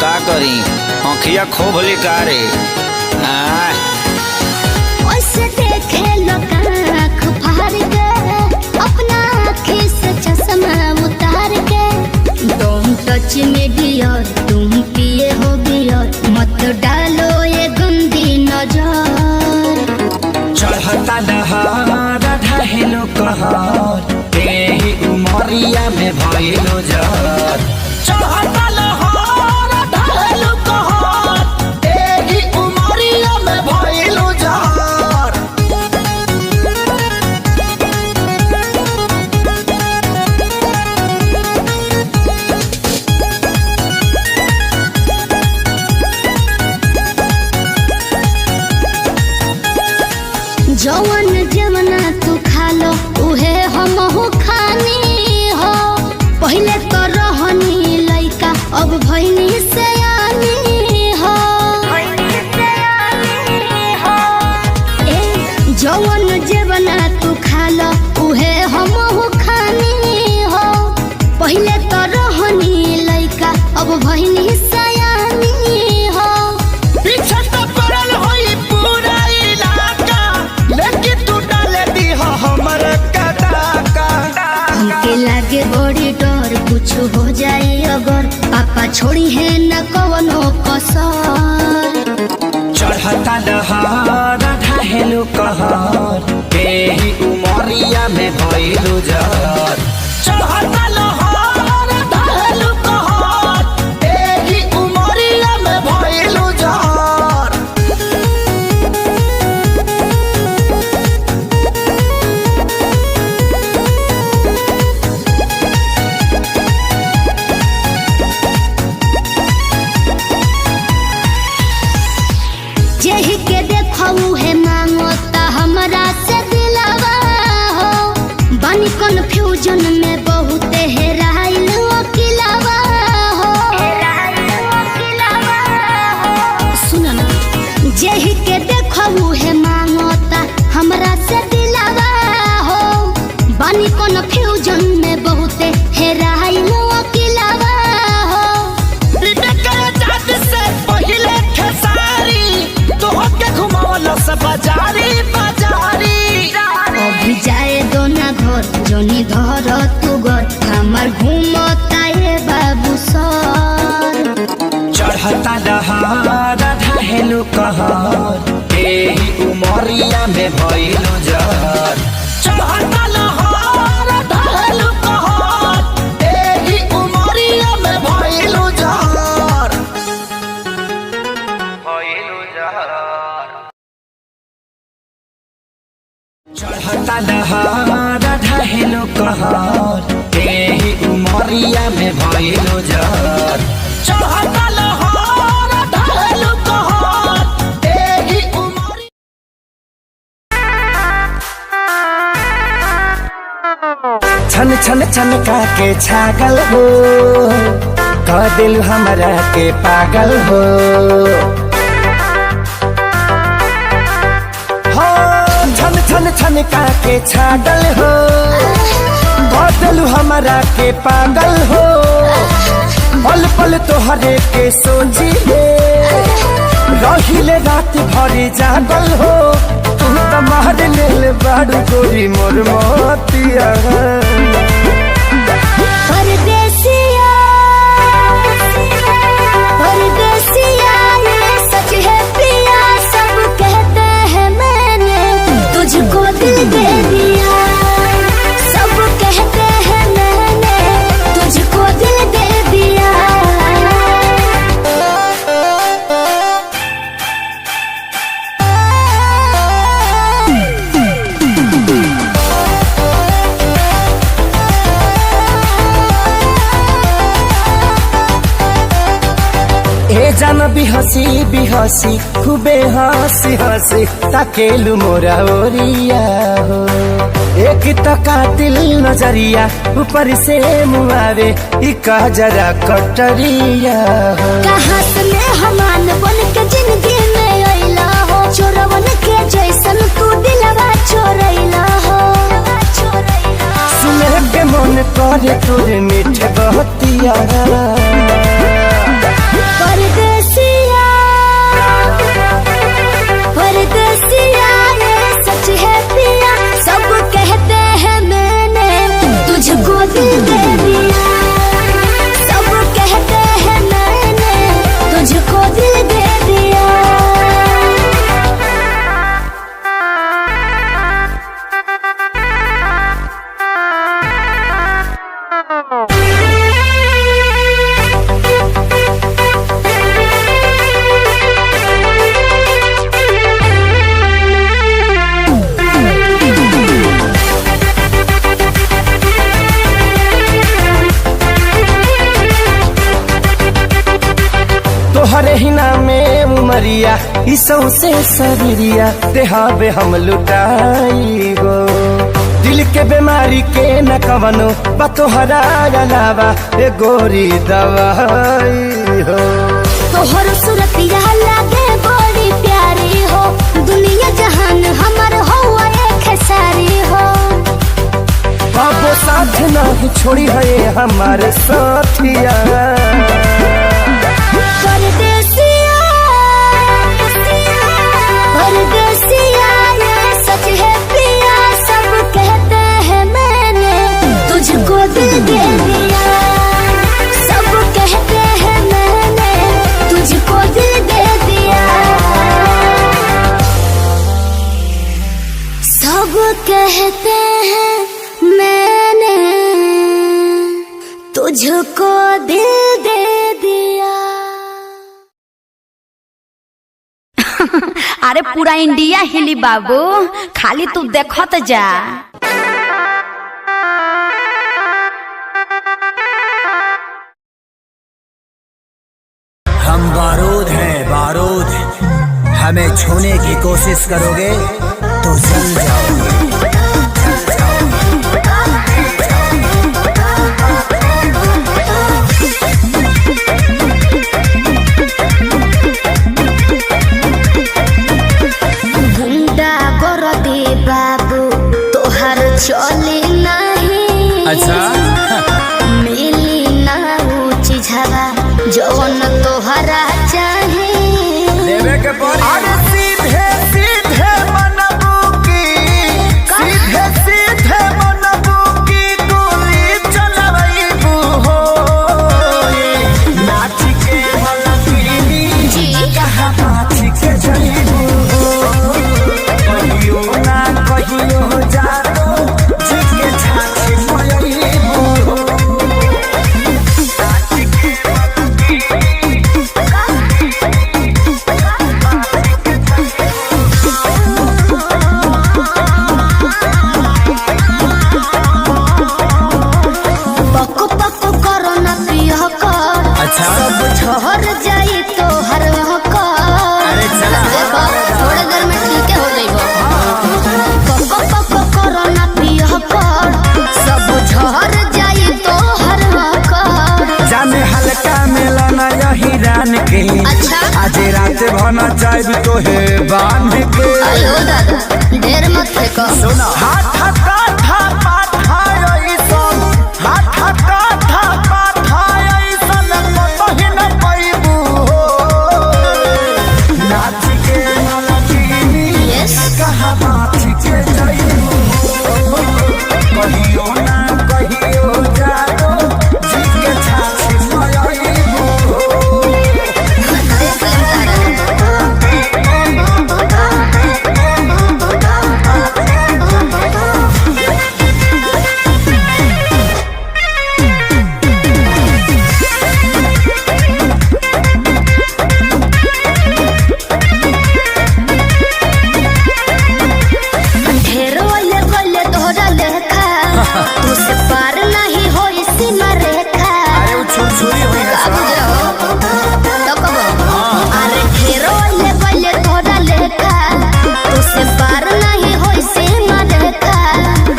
का करी आँखिया खूब लिकारे। ओसे देखे लोग आँख फाड़ के अपना आँखी से चश्मा उतार के। तुम टच में डियर तुम पिए हो बियर मत डालो ये गंदी नजर। चढ़ता लहर ढहेलो कहर तेही उमरिया में भइलो जर। चढ़ता लहर ढहेलो कहर तेही उमरिया में भइलो जर। जवन जवना तू खा लो उहे हमहू खानी हो। पहले तो रहनी लइका अब भइनी सयानी हो। जवन जवना तू खा लो उहे हमहू खानी हो। पहले तो रहनी लइका अब भइनी सयानी हो। पीछे तो पड़ल होई पूरा इलाका लेकिन तू डाले दी हो हमर कटाका। हमके लागे बड़ी डर कुछ हो जाए अगर पापा छोड़ी है न कवनो कसर। चढ़ता लहर ढहेलो कहर तेही उमरिया में भइलो जर। चढ़ता लहर ढहेलो कहर तेही उमरिया में भइलो जर। जेहि के देखऊ है मांगता हमरा से दिलवा हो। बानी कन्फ्यूजन में बहुत हेराइल अकेलावा हो। सुन ना जेहि के देखऊ है मांगता हमरा से दिलवा हो। बानी कन्फ्यूजन में बहुत हेराइल अकेलावा हो। बाजारी बाजारी अभी जाए दो ना घर जोनी धर तू घर हमार घूमता ये बाबू सर। चढ़ता लहर ढहेलो कहर तेही उमरिया में भइलो जर। चढ़ता लहर ढहेलो कहर तेही उमरिया में भइलो जर। भइलो जर। चढ़ता लहर ढहेलो कहर तेही उमरिया में भइलो जर। चढ़ता लहर ढहेलो कहर तेही उमरिया। छन छन छनका के छागल हो कह दिल हमरा के पागल हो। छन छन छनका के छागल हो बदलू हमरा के पागल हो। पल पल तोहरे के सोची रहिले रात भरी जागल हो। तू तो मार लेल बाड़ू गोरी मोर मोतिया। परदेसिया परदेसिया ये सच है प्रिया सब कहते हैं मैंने तुझको दिल दे दिया। सब कहते हैं मैंने तुझको दिल दे दिया। जान बिहसी खूबे हंसी हंसी ताकेलु मोरा ओरिया हो। एक तो कातिल नजरिया ऊपर से मुआवे इका जरा कटरिया हो। कहाँ से मेहमान बन के जिंदगी में अइला हो। चोरवन के जैसन तू दिलवा चोरैला हो। सुने के मन करे तोरे मीठे बहतिया। तोहरे ही नामे उमरिया इसौ से शरीरिया देहाबे हम लुटाई गो। दिल के बीमारी के न कवनो बा तोहरा अलावा ए गोरी दवाई हो। तोहर सूरतिया लागे बड़ी प्यारी हो, दुनिया जहान हमर हो एक सारी हो। बाबो साथ नहीं छोड़ी है हमारे साथिया। परदेसिया परदेसिया ये सच है पिया, सब कहते हैं मैंने तुझको दिल दे दिया। सब कहते हैं मैंने तुझको दिल दे दिया। सब कहते हैं मैंने तुझको दिल दे दिया। अरे पूरा इंडिया हिली बाबू, खाली तू देखत जा। हम बारूद हैं बारूद, हमें छूने की कोशिश करोगे तो जल जाओगे। गुंडा कर दे बाबू तोहर चले नहीं। अच्छा मिली ना ऊंची झगा जौन तोहरा चाहे। देवे के अरे सीधे सीधे मनबू की, सीधे सीधे मनबू की गोली चलबू हो। नाच के मलकिनी जी कहाँ नाच के जइबू हो। कहियो ना कहियो जानो जी के छाछ मयबू हो। नाच के पक पक करो ना पिया कर। अच्छा सब झहर जाई तो हर कर। अरे चला। देखो थोड़े देर में ठीक हो जाइबो। पक पक करो ना पिया कर। सब झहर जाई तो हर कर। जाने हल्का मिलना यही रान के। अच्छा आज रात भना चाहे तो है बांध के। आयो दादा ढेर मत फेंको। सुना हाथ काथा पाथा ऐसन, हाथ काथा पाथा ऐसन कतही न पैबू हो। नाच के मलकिनी यस कहाँ नाच के जइबू हो। कहियो ना कहियो जानो जी के छाछ मयबू हो। देख लेम ढेरो ले गोले तोहरा लेखा। तुझसे पार नहीं हो इसी मरेखा। अरे वो छुरछुरी हुई है काबू जाओ तो कबो। अरे ढेरो ले गोले तोहरा लेखा। तुझसे पार नहीं हो इसी मरेखा।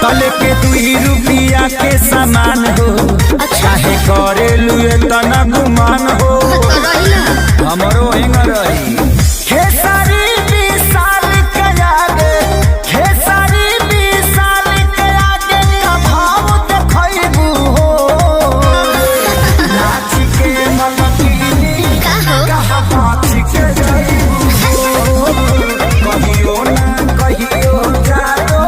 तल के 2 रुपया के सामान हो। चाहे करे लुए तना गुमान हो। तो रही ना हमरो हिंग रही। खेसारी 20 साल के आगे, खेसारी 20 साल के आगे का भाव देखैबू हो। नाच के मलकिनी का हो कहाँ नाच के जइबू हो। कहियो ना कहियो जानो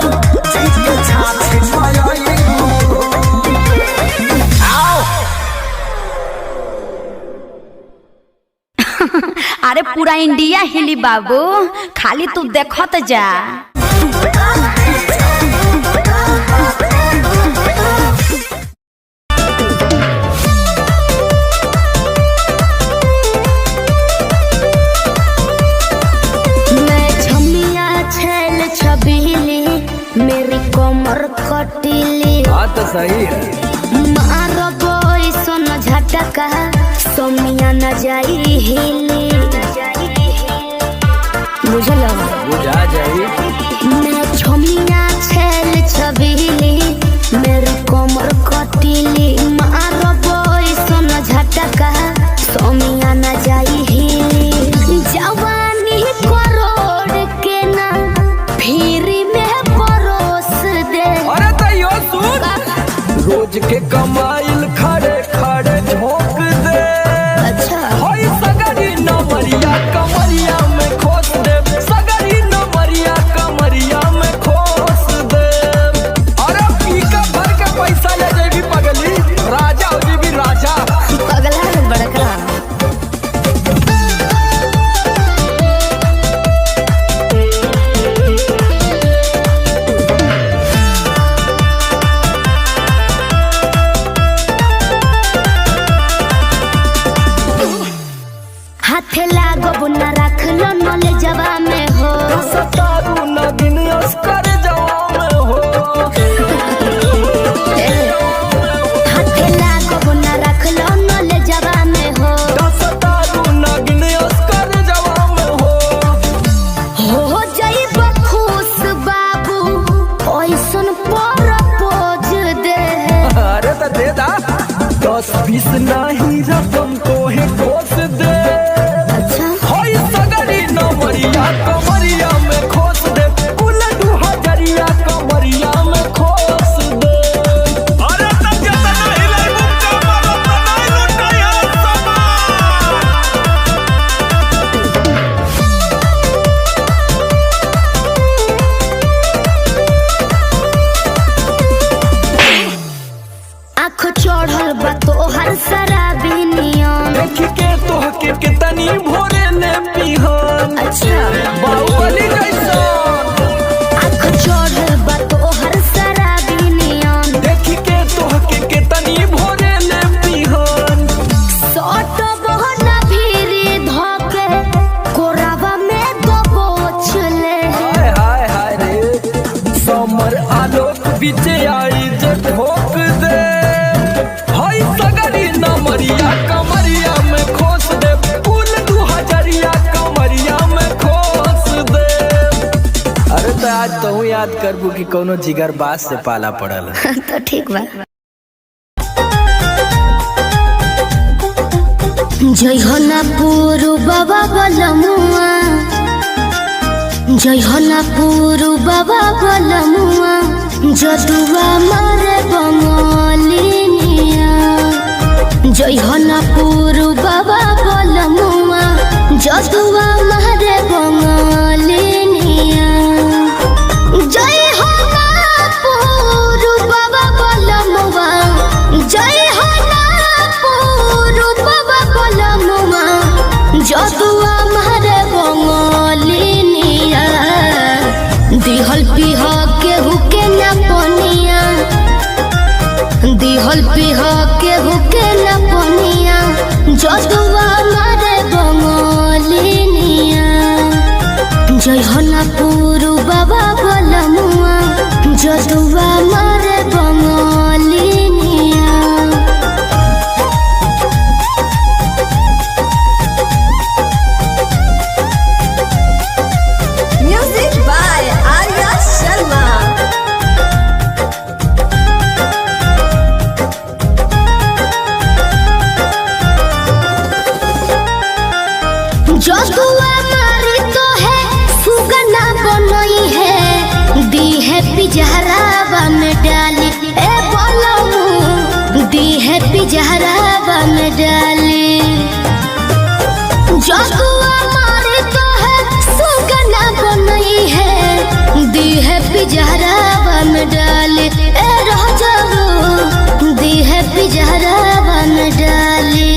जी के छाछ मयबू हो। आओ अरे पूरा इंडिया हिली बाबू, खाली तू देखत जा। मैं छमिया छैल छबीली, मेरी कमर कटीली। बात तो सही है। मारो बोई सोन झटका, सोमिया न जाई हिली। हाथे लागो न रख लो नले जवा में हो सतारू नगिन अस्कर जवा में हो हाथे लागो न रख लो नले जवा में हो सतारू नगिन अस्कर जवा में हो जाइब खुश बाबू ओइसन पर पोज दे अरे तो दे दा 10-20 नहीं रकम को है खोस दे होई सगरी नमरिया कमरिया में खोस दे उलट हजरिया कमरिया में खोस दे अरे तब जतना हिलाई मुक्का मारो बनाई लुटाया आँख चढ़ल बा तोहर शराबी नियम देख के तोहके कितनी भोरे ने पिहन अच्छा बाहुबली जैसा आँख चढ़ल बा तोहर शराबी नियम देख के तोहके कितनी भोरे ने पिहन सट बहना भीरी धके कोरावा में दबोच ले हाय हाय हाय रे समर आलोक बीचे आई जे ठोक दे हाय सगरी नमरिया कमरिया में खोस दे फूल 2000 कमरिया में खोस दे अरे तो आज तो याद करबू कि कोनो जिगर बास से पाला पड़ल तो ठीक बा जय हो ना पूरु बाबा बलमुआ जय हो ना पूरु बाबा बलमुआ जदुआ मारे बमलिनिया जय हो ना पूरु बाबा बलमुआ जदुआ मारे बमलिनिया जय हो ना पूरु बाबा बलमुआ जय हो ना पूरु बाबा बलमुआ जदुआ मारे बमलिनिया दिहल पिह केहू के न पनिया दिहल पिह केहू के न पनिया जदुआ मारे बमलिनिया जय हो ना पूरु बाबा बलमुआ जदुआ मारे बमलिनिया म्यूजिक बाय आर्या शर्मा। जदुआ मारी तो है सुगना बनई है दी है पिजहरावा में डाली ए बोलमू दी है पिजहरावा में डाली जदुआ मारी तो है सुगना बनई है दी है पिजहरावा में डाली ए राजाऊ दी है पिजहरावा में डाली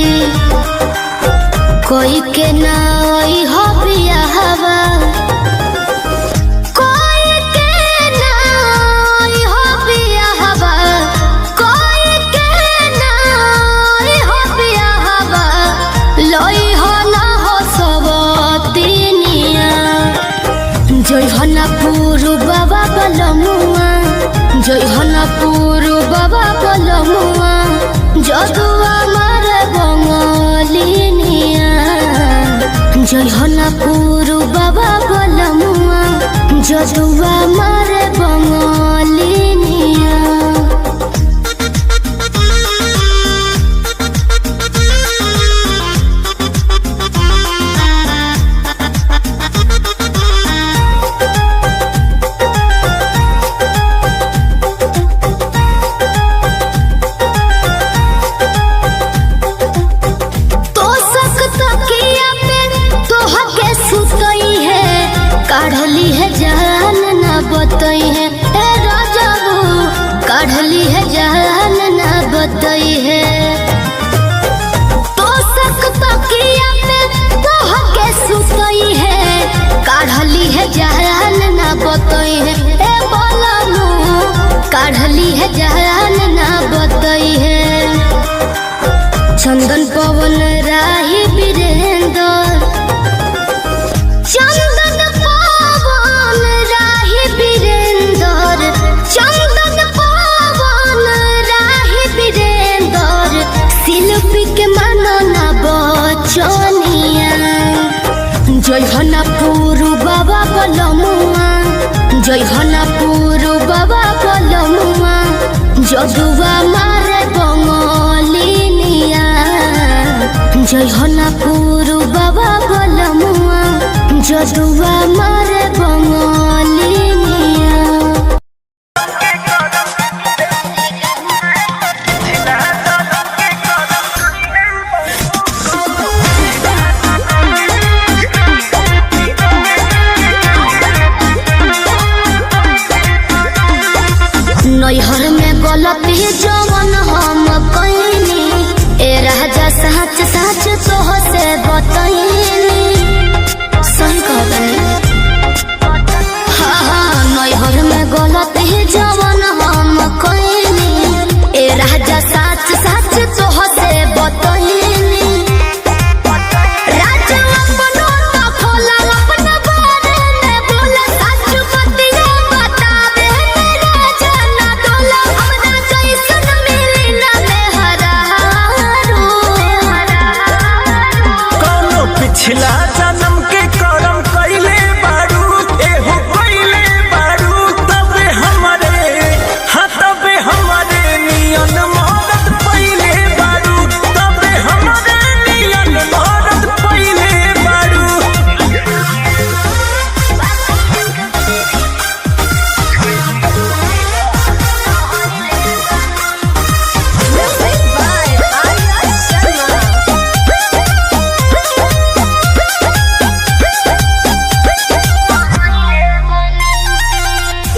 कोई के नाई हो पिया हवा कोई के नाई हो पिया हवा कोई के नाई हो पिया हवा लोई हो ना हो सबतिनिया जय हो ना पूरु बाबा बलमुआ जय हो ना पूरु बाबा बलमुआ जदुआ मारे बमलिनिया जय हो ना पूरु बाबा बलमुआ जदुआ मारे बमलिनिया तो सकत किया पे तोह के सुतई है काढ़ली है जान ना बतई है ए राजाऊ काढ़ली है जान ना बतई है तो सकत किया पे तोह के सुतई है काढ़ली है जान ना बतई है ए बोलमू काढ़ली है जान ना बतई है चंदन पवन राही वीरेंद्र जय हनापुर बाबा बलमुआ, जय हनापुर बाबा बलमुआ, जदुआ मारे बंगलिनिया। जय हनापुर बाबा बलमुआ, जदुआ मारे बंगलिनिया। नैहर में गलती जवन हम कइनी, ए राजा सच सच तोह से बतइनी। सही कहबनी हाँ, नैहर में गलती जवन हम कइनी, ए राजा सच सच तोह से बतइनी। राजा अपनो तो खोला, अपना बारे में बोला, सच बतिया बतावे मेरा जाना डोला। हमरा जैसन मिली ना मेहरारू। कोनो पिछला जन्म के करम कइले बारू, एहो कइले बारू, तबे हमरे हाँ तबे हमरे नियन मौत पइले बारू, तबे हमरे नियन मौत पइले बारू।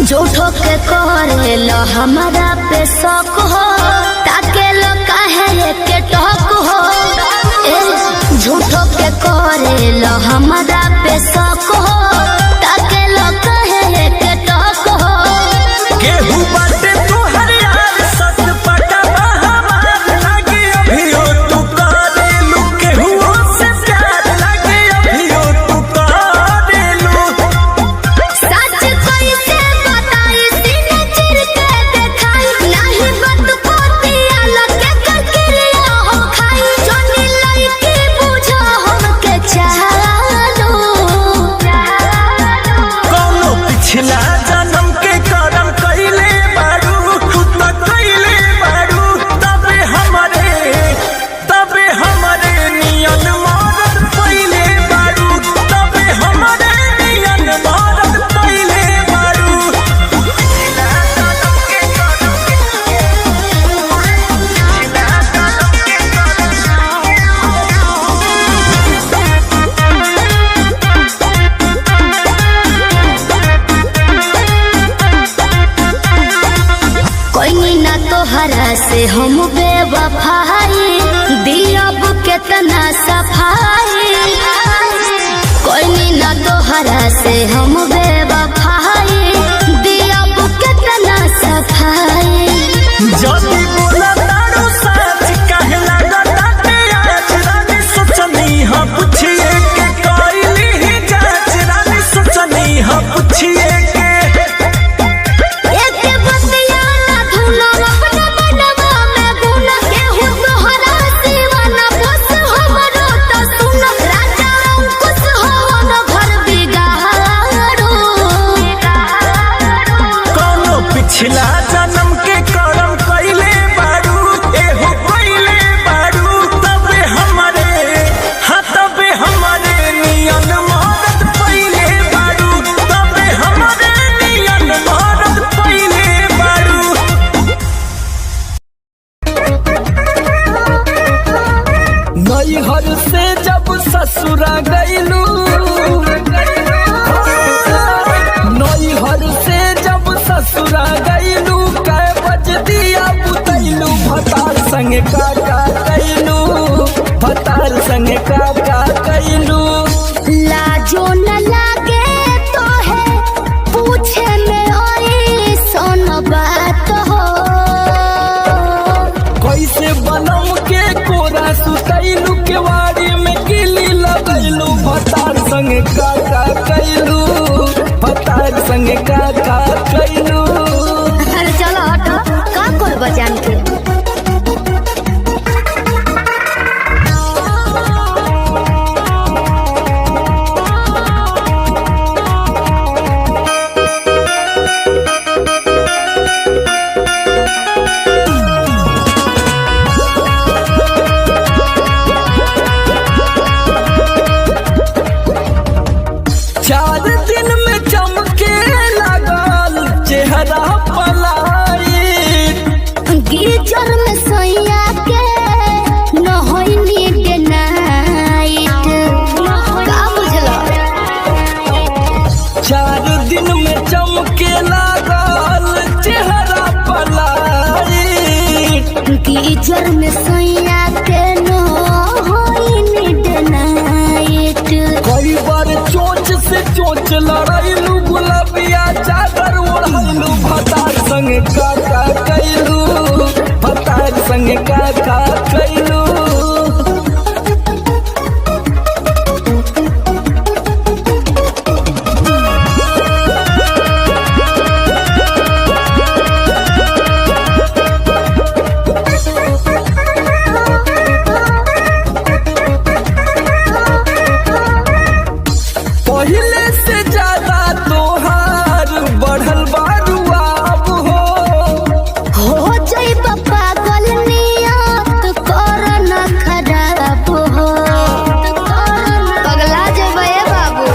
झूठो के करे लो हमारा पे शौक हो, ताके लो काहे के टोक हो। ए झूठो के करे लो हमारा पे शौक हो, ताके लो काहे के टोक हो। केहू बाटे तोहर यार सत पटवा हमार लागे, अभियो तू करेलू केहू से प्यार लागे, अभियो तू करेलू। सच कैसे बताई सीने चिर के देखाई, नहीं बत पोतिया लगे ककरिया हो खाई। जोनी लइकी बुझो हमके चालो। कोनो पिछला जन्म के करम कइले बारू, तू त कइले बारू, तबे हमरे नियन मौत पइले बारू, तबे हमरे नियन मौत पइले बारू। कोई ना तोहरा से हम बेवफाई, दियब केतना सफाई। कोई ना तोहरा से हम बेवफाई, दियब केतना सफाई। जदी बोला तारू सच काहे लागताटे आज, रानी सोचनी हाँ पूछिए के कइली ही जांच, रानी सोचनी हाँ पूछिए के। एके बतिया ना धुनो, अपना मनवा में गुना, केहू तोहरा सिवा ना बस हमरो तो सुन। राजा अंकुश होवन घर बिगाड़ो। कोनो पिछला जन्म के करम कइले बारू, एहो कइले बारू, तबे हमरे हाँ तबे हमरे नियन मौत पइले बारू, तबे हमरे नियन मौत पइले बारू। नैहर से जब ससुरा गइलू, नैहर से जब ससुरा गइलू, कै बज दिया बुतैलू, भतार संगे का कैलू, भतार संगे का कैलू। लाजो न लागे तो है पूछे में ओई सोन बात हो। कैसे बनम के कोरा सुतैलू, केवाड़ी में किली लगैलू, भतार संगे का कैलू, भतार संगे का कैलू। अरे चलो हटो, का कर बजान के। का कैलू। पहले से ज्यादा तोहार बढ़ल बारुआब हो जाई पागल नियत कर न खराब हो पगला जेबे बाबू।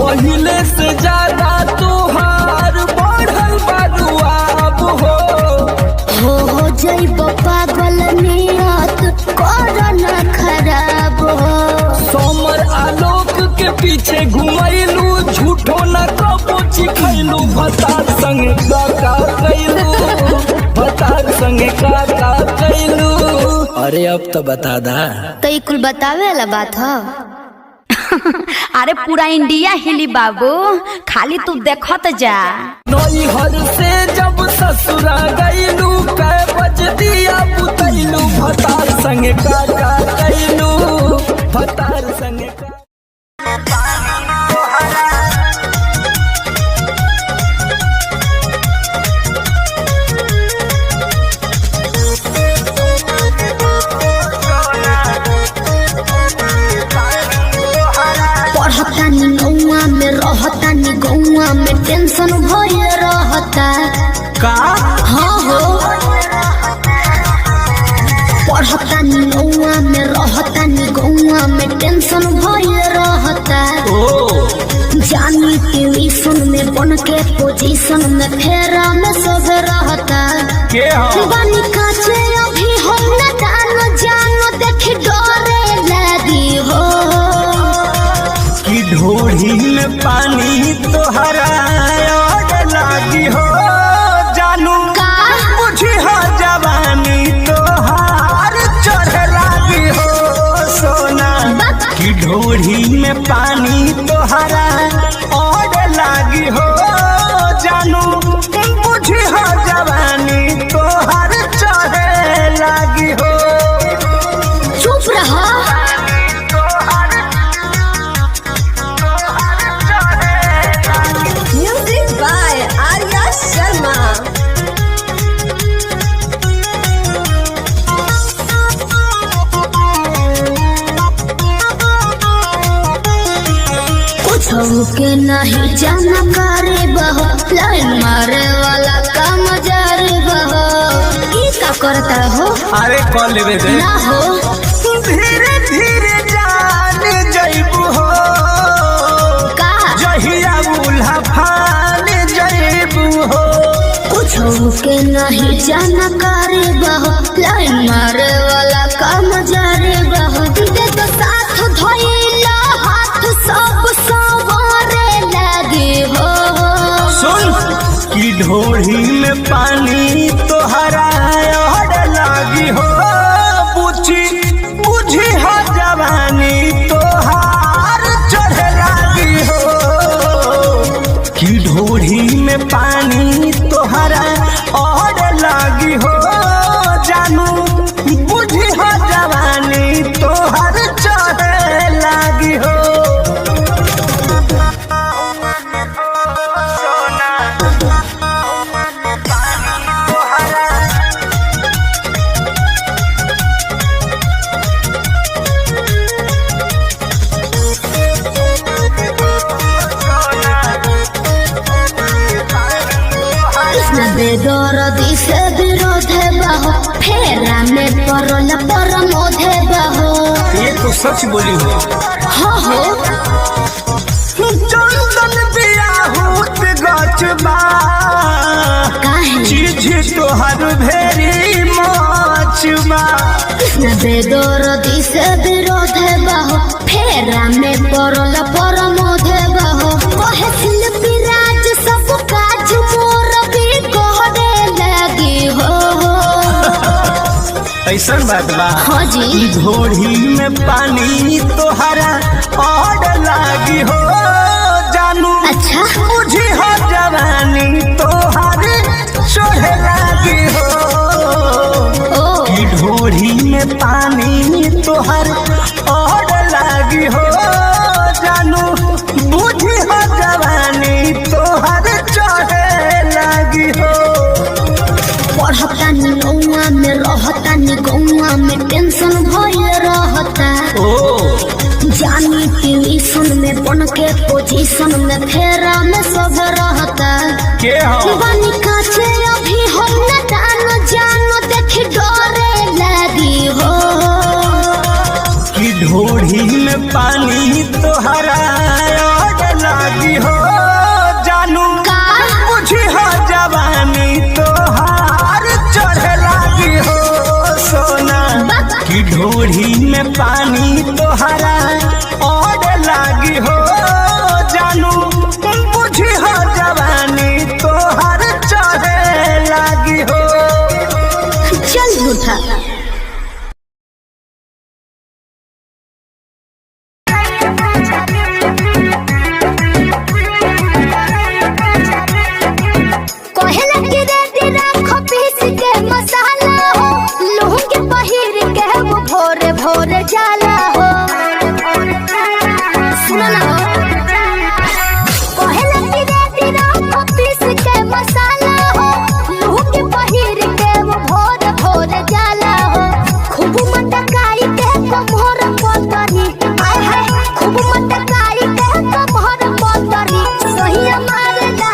पहले से ज्यादा तोहार बढ़ल बारुआब हो जाई पागल नियत कर न खराब हो। सोमर आलोक के पीछे घुमैलू झूठो न कबो चिखैलू भतार संगे का कैलू भतार संगे का कैलू। अरे अब तो बता दा। तो ई कुल बतावे वाला बात हो। अरे पूरा इंडिया हिली बाबू, खाली तू देखत जा। नैहर से जब ससुरा गैलू कै बज दिया बुतैलू भतार संगे का कैलू भतार संगे का। पढ़तानी गौआ में रहतानी गौआ में टेंशन भये रहता का हाँ हो। पढ़तानी गौआ में रहतानी गौआ में टेंशन भये रहता। जानी ट्यूशन में बन के पोजीशन में फेरा में सब रहता। के बानी काचे अभी हम न जानो देखी डरे लगी हो। कि ढोढ़ी में पानी तोहरा लागी हो जानू का मुझे हो जवानी तोहार चढ़ लागी हो सोना। कि ढोढ़ी में पानी तोहरा और लागी हो जानू मुझे हो जवानी तोहार चढ़ लागी हो। चुप रहा। Music by Arya Sharma. कुछ के नहीं जानकारी बहो लाइन मारे वाला काम जारी बहो। ई का करता हो अरे कॉल लेवे दे ना हो। धीरे धीरे जान जइबू हो का जहिया बुल्हा फान जइबू हो। कुछ के नहीं जानकारी बहो लाइन मारे वाला काम जारी बहो। दे तो साथ धोइला हाथ सब सवारे लगी हो। सुन कि ढोढ़ी में पानी तोहरा और लागी हो बुझी हो जवानी तोहार चढ़ लागी हो। कि ढोढ़ी में पानी तोहरा और लागी हो जानू बुझी हो जवानी तोहार चढ़ लागी हो। बेदर्दी से विरोध बहो फेरा में परल परमोध बहो। ये तो सच बोली हो। हाँ हो चंदन बियाहूत गचबा काहे चीज तोहर भेरी मचबा। बेदर्दी से विरोध बहो फेरा में परल परमोध बहो। कहे शिल्पी राज सब काज मोर भी कहने लगी हो। ऐसा बात बा हाँ जी ढोढ़ी में पानी तोहरा और लागी हो जानू। अच्छा बुझी हो जवानी तोहर चढ़ लागी हो। कि ढोरी में पानी तोहर और लागी हो जानू बुझी हो जवानी तोहर चढ़े लागी हो। पढ़ता नी गौआ में रहता नी गौआ में टेंशन भइल रहता जानी ट्यूशन में बन के पोजीशन में फेरा में सब रहता के हो बानी काछे अभी हम न जानो देख डरे लगी हो कि ढोरी में पानी तोहरा और लागी हो जानू का बुझी हो जवानी तोहार चढ़े लागी हो सोना कि ढोरी में पानी तोहरा और लागी हो जानू बुझी हो जवानी तोहार चढ़े लागी हो। चल झूठा कोहला के रेडी राखो पीस के मसाला हो लूंगी पहिर के वो भोरे भोरे जाला हो सुनो ना कोहला के रेडी राखो पीस के मसाला हो लूंगी पहिर के वो भोरे भोरे जाला हो खूब मटकाई के कमर पतरी आय हाय खूब मटकाई के कमर पतरी सही मारला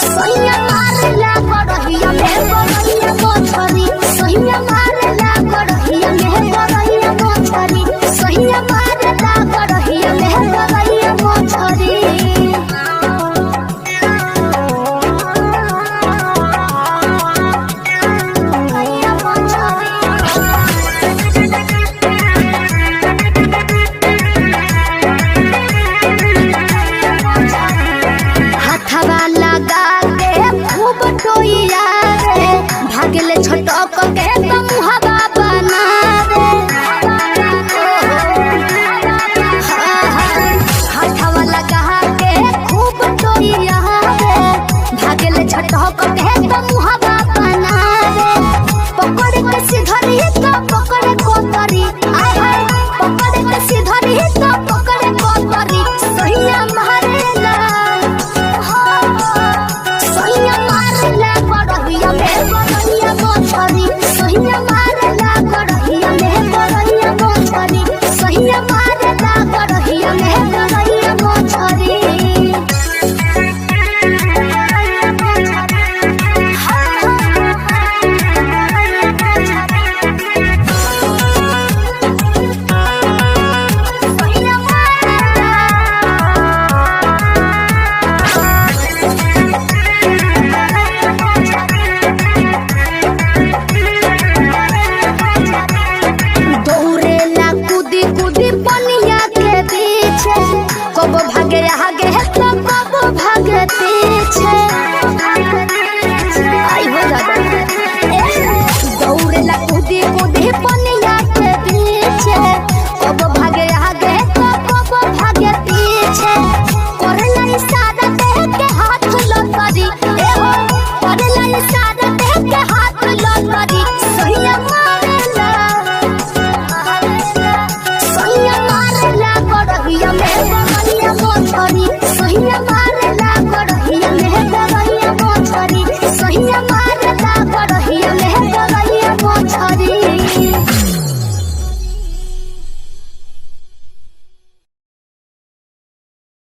सैया मारला करहिया में करहिया मोछरी सैया मारला करहिया में करहिया मोछरी सैया मारला करहिया में करहिया मोछरी हाथवा लगा के खूब टोइया रे भागले छटक के मुहबा बना रे हाथवा लगा के खूब टोइया रे भागले छटक के मुहबा बना रे पकड़ के सिधरी तो पकड़ कोतरी आय हाय पकड़ के सिधरी तो पकड़ कोतरी सैया मारेला सैया मारला करहिया में करहिया मोछरी सैया मारला करहिया में करहिया मोछरी सैया मारला करहिया में करहिया मोछरी दौड़ेला कूदी कूदी पनिया के पीछे कब भागे आगे तो कब भागे पीछे आई हो दादा दौड़ेला कूदी कूदी पनिया के पीछे कब भागे आगे तो कब भागे पीछे करेला इशारा देह के हाथ लतरी ए हो करेला इशारा देह के हाथ लतरी सैया मारेला सैया मारला करहिया में करहिया मोछरी सैया मारला करहिया में करहिया मोछरी सैया मारला करहिया में करहिया मोछरी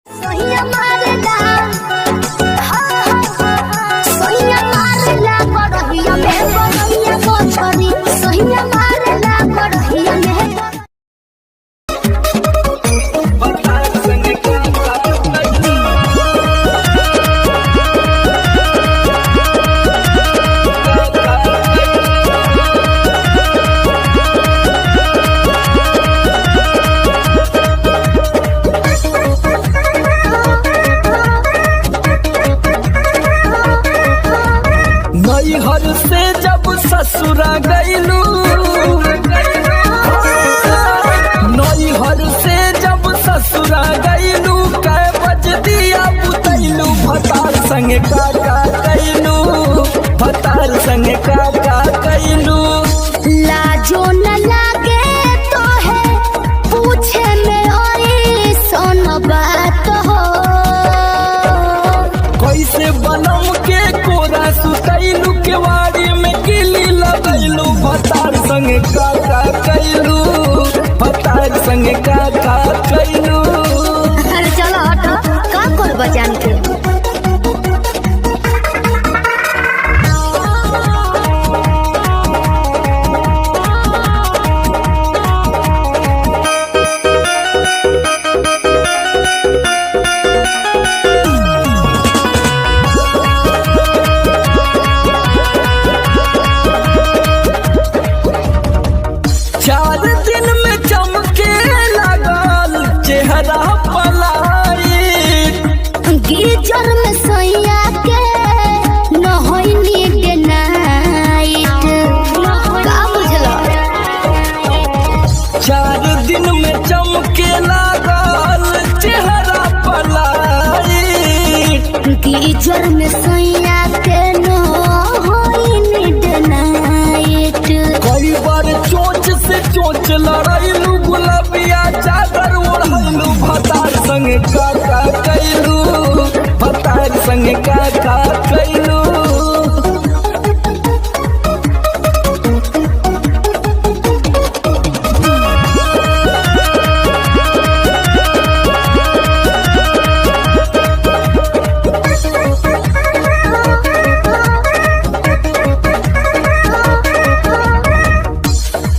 सैया मारला सैया मारला करहिया में करहिया मोछरी सैया मारला करहिया में नैहर से जब ससुरा गईलू नैहर से जब ससुरा गईलू कै बज दिया बुतैलू भतार संग का कैलू भतार संगे का कैलू। लाजो न लागे तो है पूछे में ओए सोन बात हो। कैसे बनम के कोरा सुतैलू केवाड़ी में किली लगैलू। भतार संगे का कैलू। भतार संगे का कैलू। अरे चलो हटो का कर बजान के। गीजर में सोया के न होई नीड नाइट का बुझलो। 4 दिन में चमके लागल चेहरा पलाइट। गीजर में सोया के न होई नीड नाइट। कई बार चोंच से चोंच लड़ाइलू। गुलाबिया चादर ओढ़लू। भतार संगे का कैलू। भतार संगे का कैलू।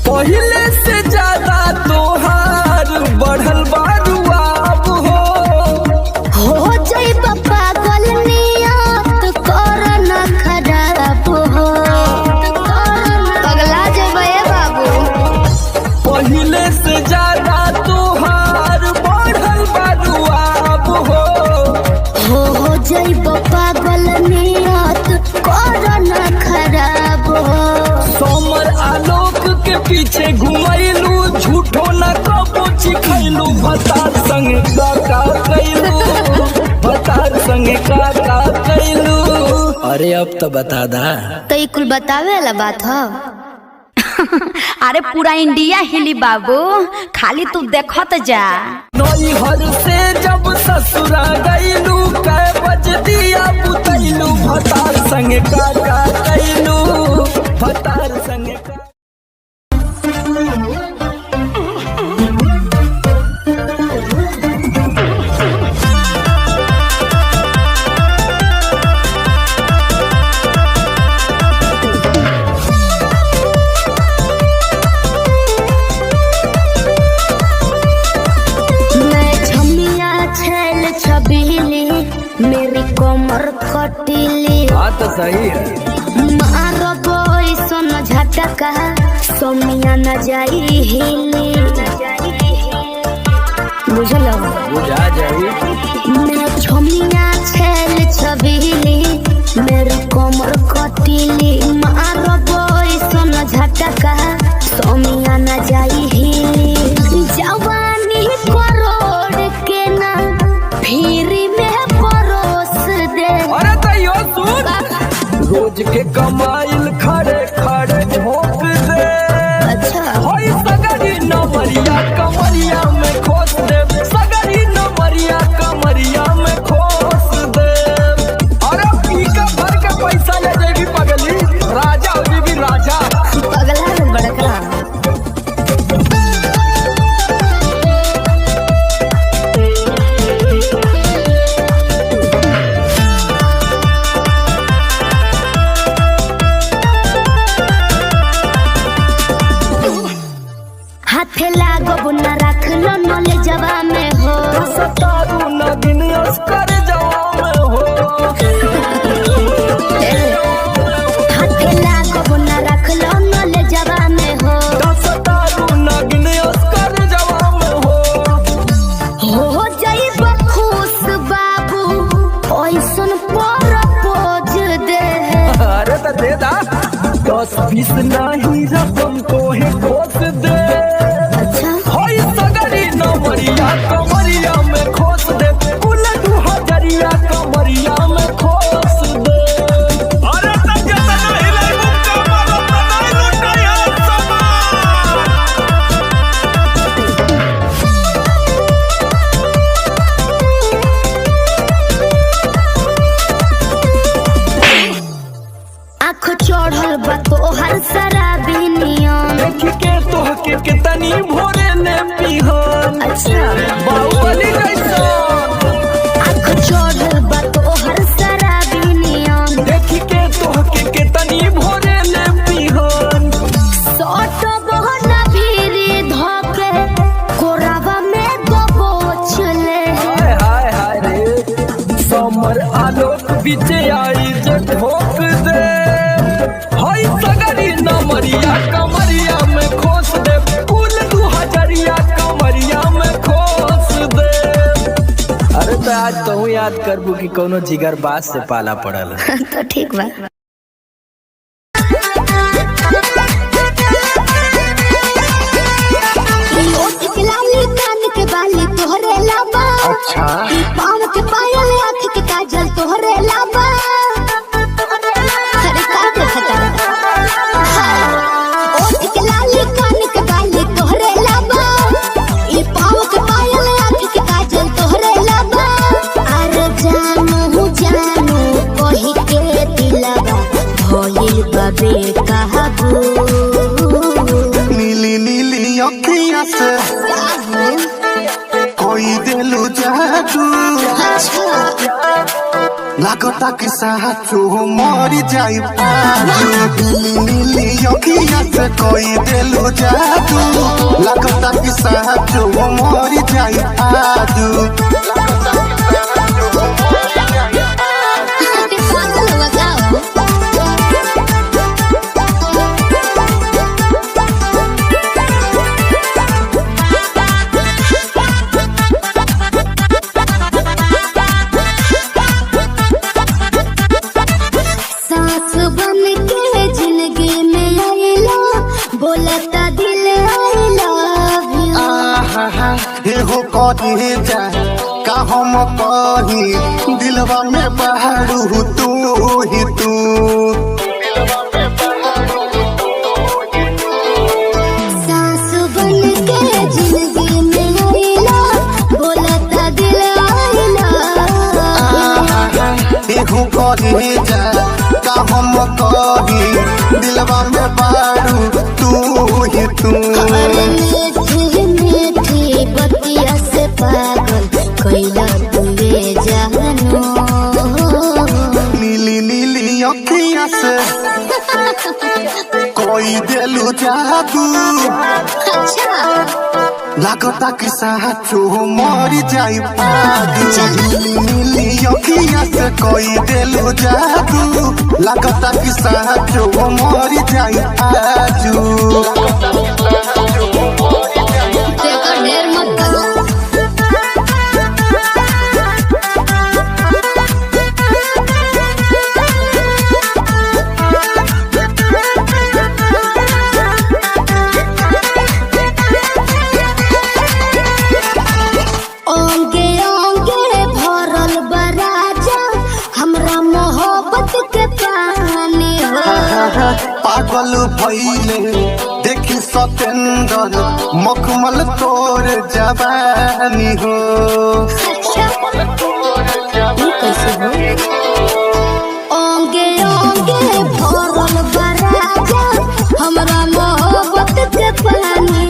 पहले से ज्यादा तोहार बढ़ल बारुआब हो जाई पागल नियत कर न खराब हो। पगला जेबे बाबू। पहले से ज्यादा तोहार बढ़ल बारुआब हो जाई पागल नियत कर न खराब हो। सोमर आलोक के पीछे घुमैलू। झूठो न कबो चिखैलू। भतार संगे का कैलू। भतार संगे का कैलू। अरे अब तो बता दा। तो ये कुल बतावे वाला बात हो। अरे पूरा इंडिया हिली बाबू, खाली तू देखत जा। नैहर से जब ससुरा गईलू कै बज दिया बुतैलू। भतार संगे का कैलू। भतार संगे का। मेरी कमर कटिली। बात तो सही है। मारो बोई सोन झटका सोमिया न जाई हिली। बुझलो बुझा जाई। मैं छमिया छेल छबीली। मेरी कमर कटिली। मारो बोई सोन झटका सोमिया न जाई हिली। जवानी करोड़ के ना फिर रोज के कमाइल खड़े खड़े झोंक दे। अच्छा होई सगरी नमरिया कमरिया में खोस दे। सगरी नमरिया कमरिया में खोस दे। अरे पीका भर के पैसा ले जेबी पगली। राजा हो जेबी राजा। पगला में बड़का। हाथे लागो न रख लो नले जवा में हो। सतारू नगिन अस्कर जवा में हो। हाथे लागो न रख लो नले जवा में हो। सतारू नगिन अस्कर जवा में हो। जाई खुश बाबू ओइसन पर पोज दे। अरे तो दे दा। 10-20 नहीं रकम को है खोस दे। होई सगरी नमरिया कमरिया में खोस दे। कुल 2000 कमरिया में खोस दे। अरे तो पीछे आई जे ठोक दे, हाय सगरी नमरिया कमरिया में खोस दे, फूल 2000 कमरिया में खोस दे। अरे तो आज कहूँ याद करबू कि कोनो जिगर बात से पाला पड़ल। तो ठीक बा। अच्छा पाँव के पायल आँख के काजल तोहरे लाबा। अरे का देखता ओठ के लाली कान के बाली तोहरे लाबा। ई पाँव के पायल आँख के काजल तोहरे लाबा। अरे जानू जानू कही के दिलवा भइल बाबे कहबू। नीली नीली अखियाँ से कोई दिलू जादू, लागता कि साचो मर जाई पाजू। नीली नीली अखियाँ से कोई दिलू जादू, लागता कि साचो मर जाई पाजू। हो कही जा का हम कही दिलवा में बहारू तू ही तू। सास बन के जिंदगी में आइला बोलता दिल आइला। हो कही जा का हम कही दिलवा में बहारू तू ही तू। बतिया से पागल कैला तुले जानो। नीली नीली अखियाँ से कोई दिलू जादू, लागता कि साचो मर जाई पाजू। नीली नीली अखियाँ से कोई दिलू जादू, लागता कि साचो मर जाई पाजू। ढेर मत करो। ओंगे ओंगे भरल बराजा हमरा मोहब्बत के पानी हो। पागल भइले देखी सतेंदर मखमल तोर जवानी हो। ओंगे ओंगे भरल बराजा हमरा मोहब्बत के पानी।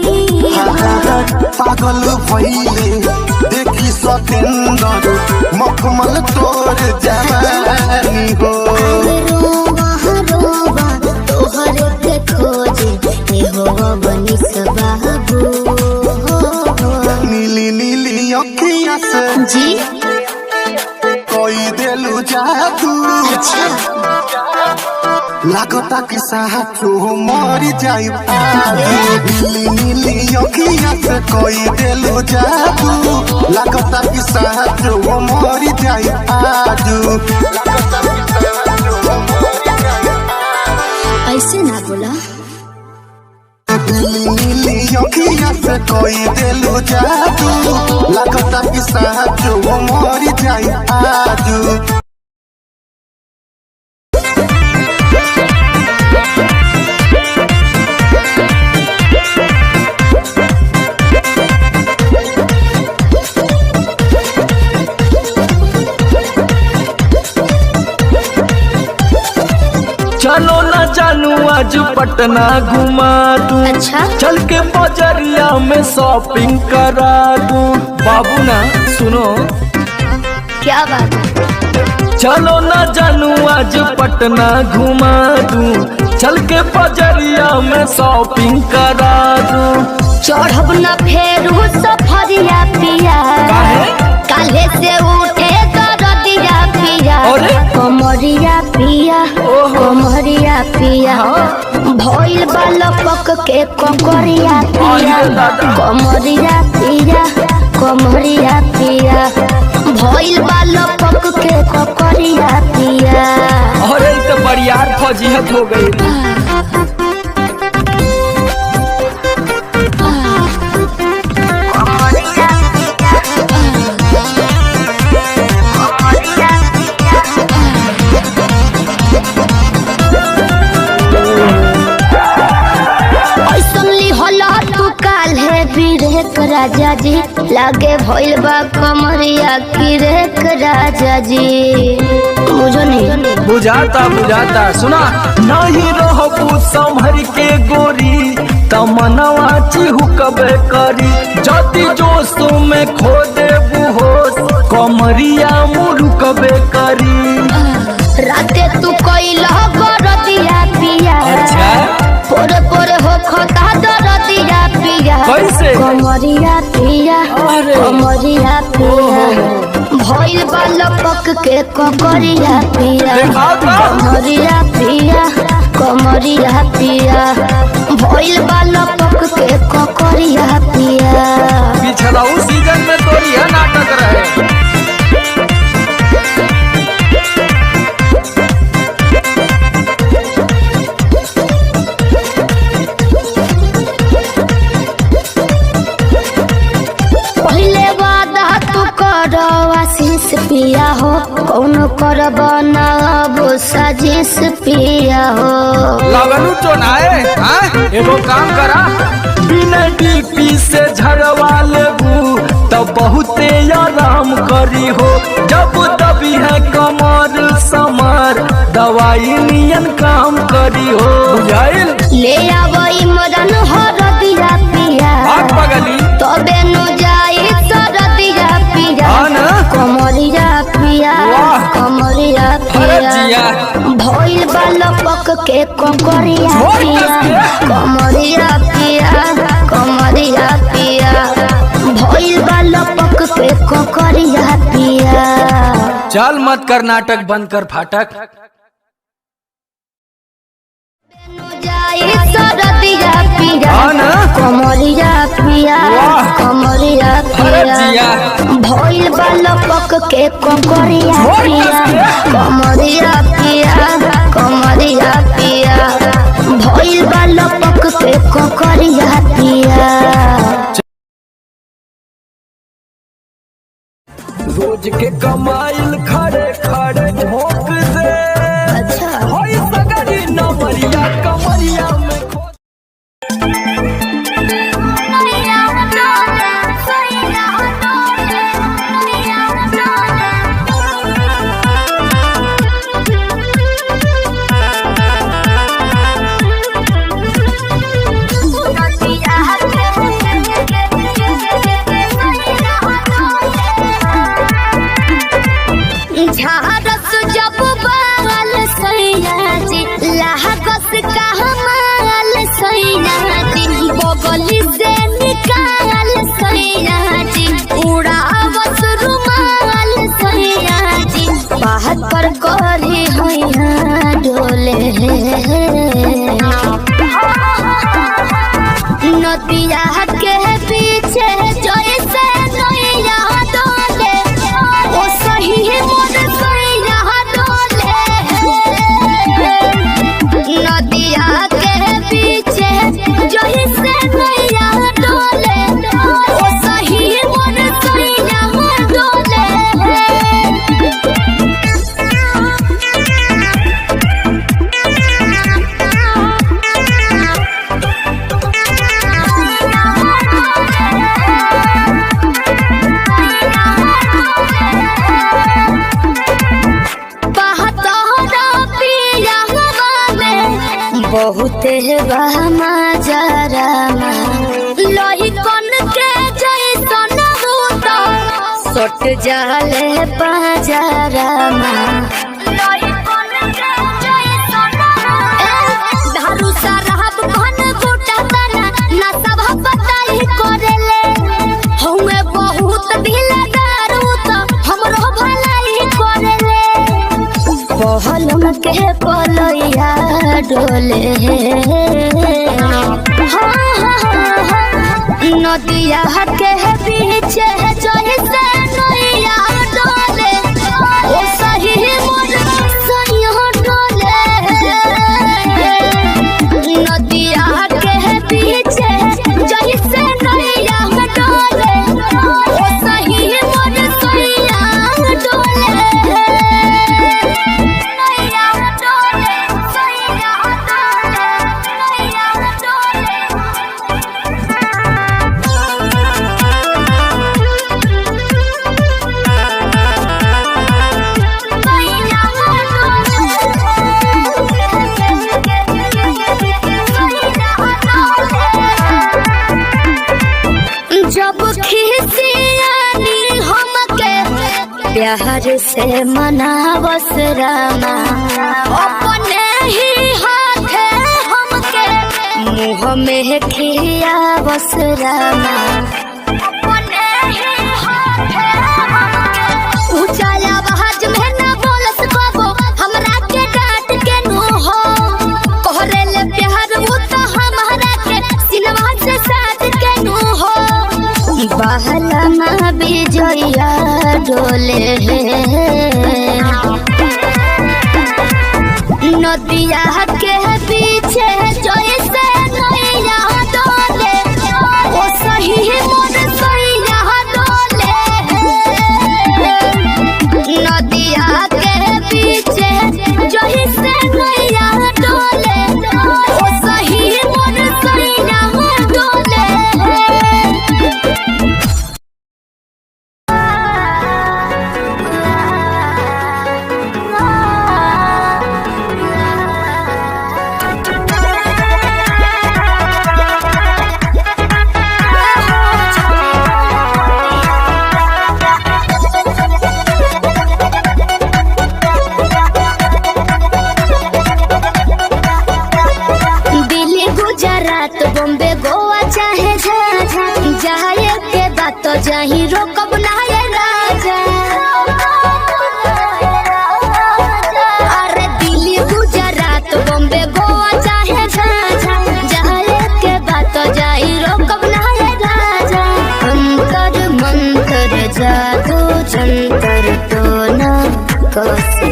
पागल भइले देखी सतेंदर मखमल तोर जवानी हो। रोवा रोवा तोहर के खोजे हो बनी सबाबू। नीली नीली अखियाँ से जी कोई दिलू जादू, लागता कि साचो मर जाई पाजू। नीली नीली अखियाँ से कोई दिलू जादू, लागता कि साचो मर जाई पाजू। ऐसे ना बोला। नीली नीली अखियाँ से कोई दिलू जादू, लागता कि साचो मर जाई पाजू। चलो ना जानू आज पटना घुमा दूं। अच्छा चल के बजरिया में शॉपिंग करा दूं। बाबू ना सुनो क्या बात है। चलो ना जानू आज पटना घुमा दूं। चल के बजरिया में शॉपिंग करा दूं। चढ़ब न फेरू सफरिया पिया, काहे? काले से उठे दरदिया पिया। अरे? कम भइल बाल पक के ककरिया पिया कमरिया पिया कमरिया पिया भइल बाल पक के ककरिया पिया। अरे तो बरियार फौजियत हो गई। राजा जी लागे भइल बा कमरिया की रेख राजा जी मुझे नहीं बुझाता सुना नहीं रहबू संभर के गोरी तमनवा चिहुकबे करी जति जोश में खो देबू होश कमरिया मुरुकबे करी। राते तू कइला गरदिया पिया पोरे पोरे हो खता दरदिया पिया कैसे कमरिया पिया कमरिया पिया भइल बाल पक के ककरिया पिया कमरिया पिया कमरिया पिया भइल बाल पक के ककरिया पिया। पिछला सीजन में तो यह नाटक रहे। पिया हो कौन करब ना अब साजिश पिया हो लगलू तो नाए एगो काम करा बिना डीपी से झड़वा लेबू तब बहुते आराम करी हो जब दबी है कमर समर दवाई नियन काम करी हो बुझाइल ले आवई मदन हो रदिया पिया पगली तबे नु जाई सरदिया पिया कमरिया पिया कमरिया पिया भइल बाल पक के ककरिया पिया कमरिया पिया कमरिया पिया भइल बाल पक के ककरिया पिया। चल मत कर नाटक बंद कर फाटक सरदिया पिया कमरिया पिया कमरिया पिया भइल बाल पक के ककरिया पिया कमरिया पिया कमरिया पिया भइल बाल पक के ककरिया पिया। रोज के कमाइल खड़े खड़े ठोक दे अच्छा होई सगरी नमरिया कमरिया में झारस जब बाल सैया जी लागस का हमाल सैया जी बगली से निकाल सैया जी उड़ावस रुमाल सैया जी बात पर करे हैया डोले नदिया के पीछे जैसे नैया डोले ओ सही मोर सैया डोले नदिया के पीछे जैसे नैया डोले ओ सही मोर सैया डोले। बहुते बहमा जरा लोही कन के जैसन होता सट जाले पाजरा लोही कन के जैसन धारू साहब घन गोटा तना ना सब बताई करेले हमें बहुत ढीला दारू तो हमरो भलाई करेले पहल में के पलैया डोले नदिया के बीच जैसे नैया डोले ओ सही मोर सैया डोले नदिया के बीच जैसे नैया डोले ओ सही मोर सैया डोले नैया डोले सैया डोले नैया डोले जब खिसियानी हमके प्यार से मनावस रामा अपने ही हाथे हमके मुँह में खियावस रामा अपने ही हाथे हमके ऊंचा आवाज में ना बोलस बाबो हमरा के डांट के नु हो कोहरे ले प्यार वो तो हमारा के सिनवा से साथ के नु हो बहला माँ बिजया डोले नदिया के पीछे जैसे नैया डोले ओ सही मोर सैया डोले नदिया के पीछे जैसे नैया डोले ओ सही मोर सैया डोले दिल्ली गुजरात बॉम्बे गोवा चाहे झाझा जाए के बात तो जाही रोकब ना ये राजा अरे दिल्ली गुजरात बॉम्बे गोवा चाहे झाझा जाए के बात तो जाही रोकब ना ये राजा अंतर मंतर जादू जंतर तो ना कसे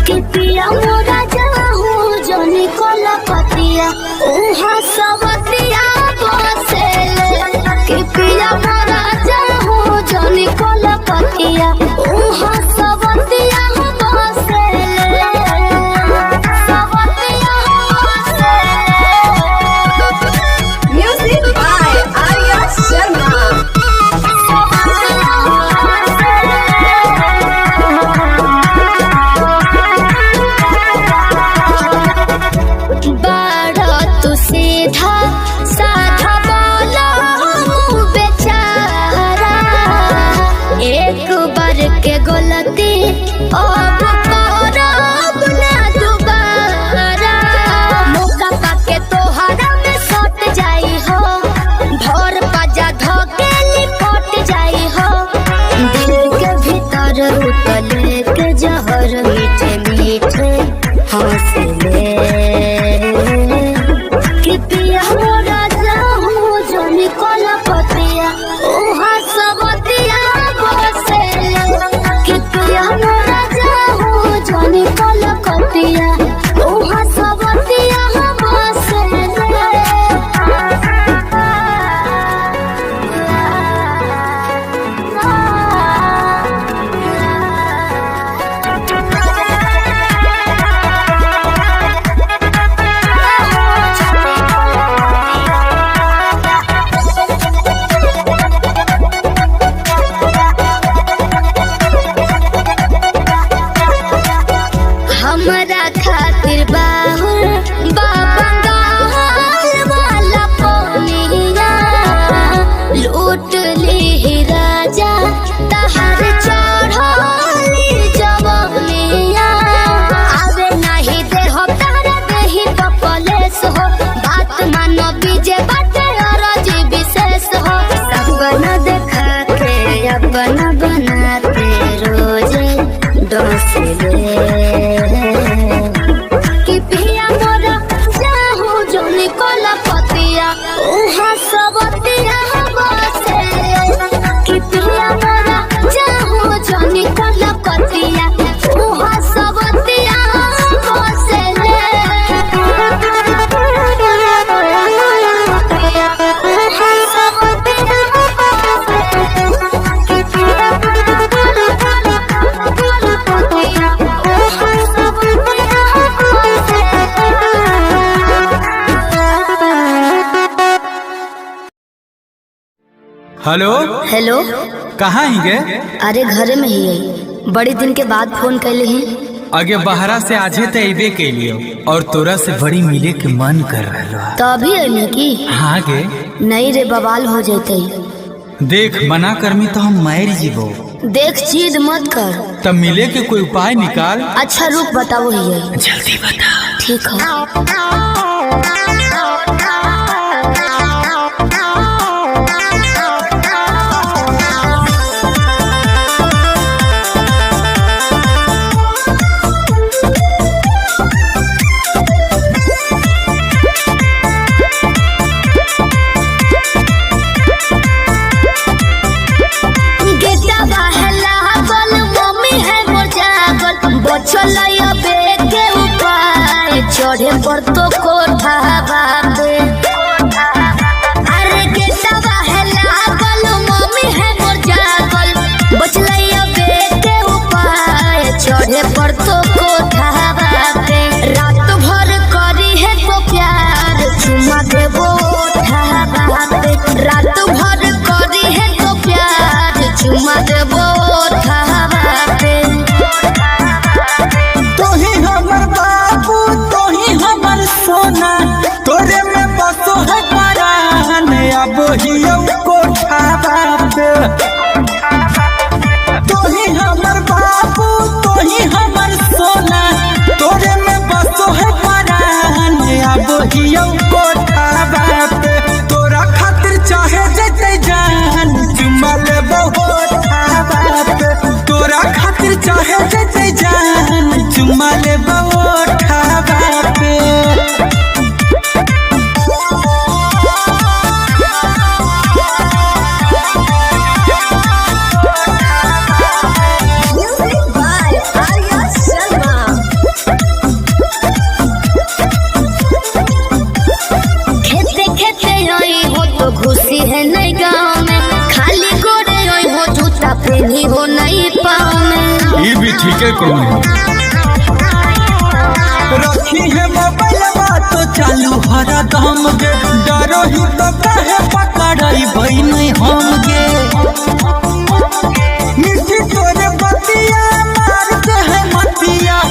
कि पिया मोरा जाहू जोनी कोला पतिया उहा सवतिया बसेले कि पिया मोरा जाहू जोनी कोला पतिया उहा सवतिया बसेले सवतिया बसेले Music by Arya Sharma. बाड़ा तू सीधा साधा बोलो बेचारा एक बार हेलो हेलो। कहाँ ही गे? अरे घरे में ही है, बड़े दिन के बाद फोन कैले ही। आगे बहरा से आजे तो अबे के लिए और तोरा से बड़ी मिले के मन कर रहा। तो अभी अइले की? हाँ गे। नहीं रे, बवाल हो जाते। देख मना करमी तो हम मार जीवो। देख जिद मत कर। तब मिले के कोई उपाय निकाल। अच्छा रुक बताओ ही है। जल्दी बता। ठीक है। चढ़े पर तो कोठा बाबे। अरे गेटवा है लागल, मम्मी है मोर जागल, बचलैया बेटे उपाय चढ़े पर तो कोठा बाबे। रात भर करी है तो प्यार चुमा देबो ओठा बाबे। रात भर करी है तो प्यार चुमा देबो ओठा बाबे। सोना तोरे में बसो है परान, अब हियो कोठा बाबे। तोही हमर बाबू तोही हमर सोना, तोरे में बसो है परान, अब हियो कोठा बाबे। तोरा खातिर चाहे जते जान चुमा लेबो ओठा बाबे। तोरा खातिर चाहे जते जान चुमा लेबो ओठा बाबे। घुसी है नई गाँव में, खाली गोरे हो जूता पहनी हो नई पाँव में। ये भी ठीक है। कौन रखी है मोबाइल तो चालू हरा दम गे, डरो ही तो कहे पकड़ाई भाई नहीं हम गे। मिठी तोरे बतिया मार के है मतिया,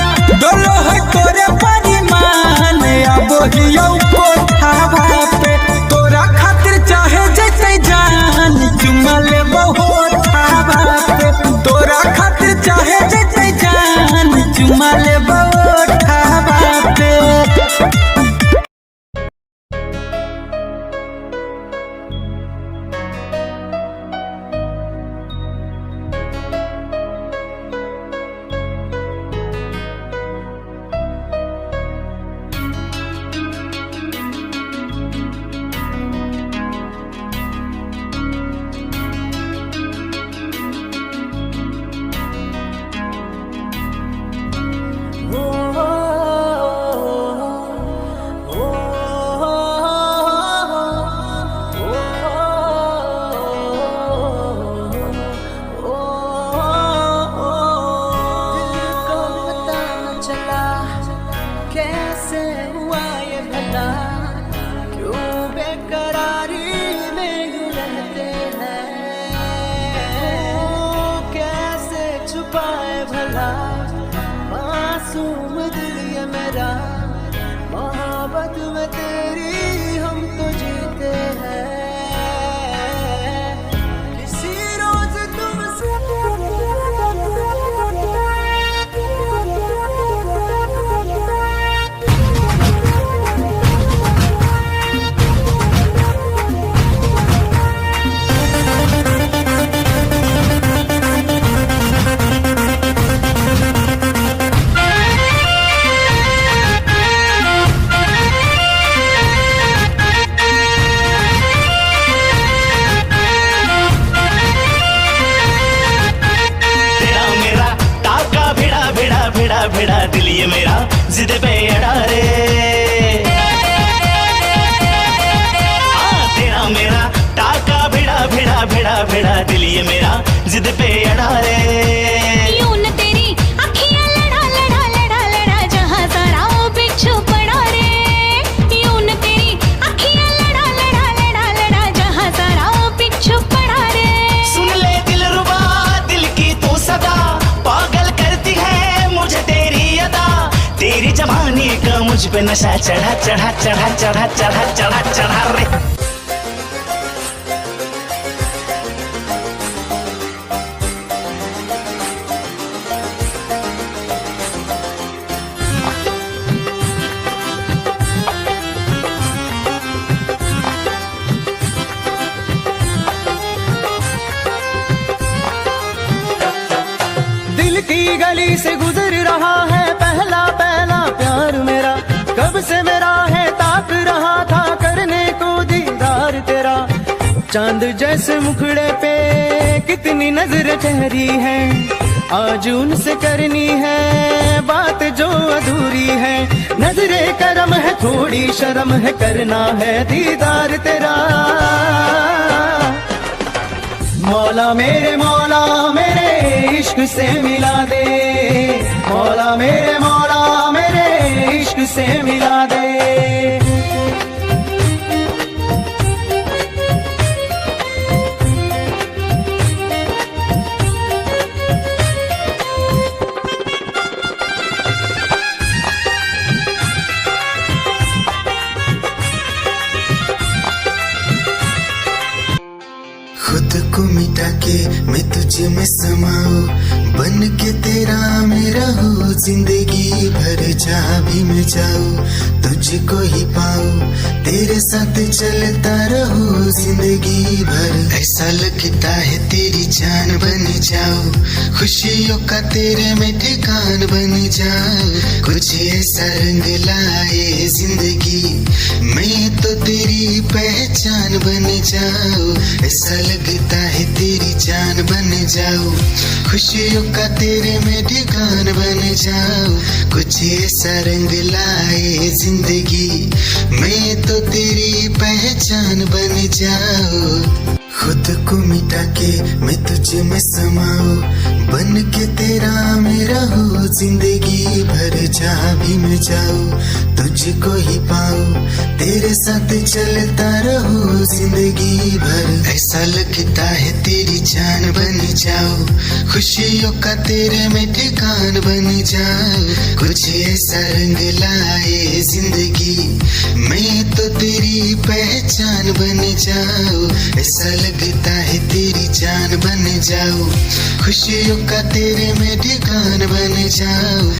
डोलो है तोरे परिमान, अब हियो कोठा बापे। तोरा खातिर चाहे जते जान चुमा लेबो ओठा बापे। तोरा खातिर चाहे जते जान चुमा लेबो ओठा बापे। भिड़ा दिल ये मेरा जिद पे अड़ा रे। तेरा मेरा टाका भिड़ा भिड़ा भिड़ा भिड़ा दिल ये मेरा जिद पे अड़ा रे। यूं न तेरी अखियां लड़ा लड़ा लड़ा लड़ा जहां सारा वो बिच्छू पड़ा रे। यूं न तेरी अखियां लड़ा लड़ा लड़ा लड़ा जहां सारा वो बिच्छू पड़ा रे। मुझ पे नशा चढ़ा चढ़ा चढ़ा चढ़ा चढ़ा चढ़ा चढ़ा रे। दिल की गली से गुजर रहा है पहला पहला प्यार मेरा, कब से मेरा है ताक रहा था करने को दीदार तेरा। चांद जैसे मुखड़े पे कितनी नजर ठहरी है, आज उनसे करनी है बात जो अधूरी है। नजरे करम है थोड़ी शर्म है, करना है दीदार तेरा। मौला मेरे इश्क से मिला दे, मौला मेरे इश्क से मिला दे। खुद को मिटा के मैं तुझे में समाऊं, बन के तेरा मेरा हो जिंदगी भर। जहाँ भी मैं जाऊं तुझको ही पाऊं, तेरे साथ चलता रहो जिंदगी भर। ऐसा लगता है तेरी जान बन जाऊं, खुशियों का तेरे में ठिकान बन जाऊं। कुछ ऐसा रंग लाए जिंदगी, मैं तो तेरी पहचान बन जाऊं। ऐसा लगता है तेरी जान बन जाऊं, खुशियों का तेरे में ठिकान बन जाऊं। कुछ ऐसा रंग लाए जिंदगी, मैं तो तेरी पहचान बन जाऊं। खुद को मिटा के मैं तुझे में समाऊं, बन के तेरा मेरा हो जिंदगी भर। जहाँ भी मैं जाऊं तुझको ही पाऊं, तेरे साथ चलता रहो जिंदगी भर। ऐसा लगता है तेरी जान बन जाऊं, खुशियों का तेरे में ठिकान बन जाऊं। कुछ ऐसा रंग लाए जिंदगी, मैं तो तेरी पहचान बन जाऊं। ऐसा लगता है तेरी जान बन जाऊं, खुशियों का तेरे में ठिकान बन जाऊं।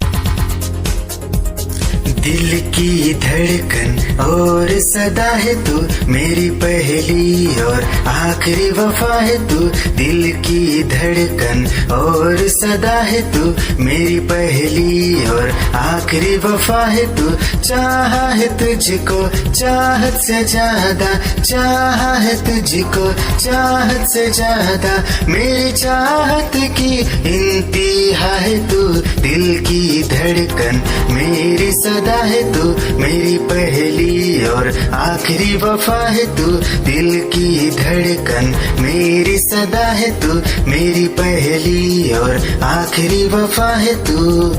दिल की धड़कन और सदा है तू, मेरी पहली और आखिरी वफा है तू। दिल की धड़कन और सदा है तू, मेरी पहली और आखिरी वफा है तू। चाहा है तुझको चाहत से ज्यादा, चाहा है तुझको चाहत से ज्यादा। मेरी चाहत की इंतहा है तू, दिल की धड़कन मेरी सदा है तू। मेरी पहली और आखिरी वफा है तू, दिल की धड़कन मेरी सदा है तू। मेरी पहली और आखिरी वफा है तू।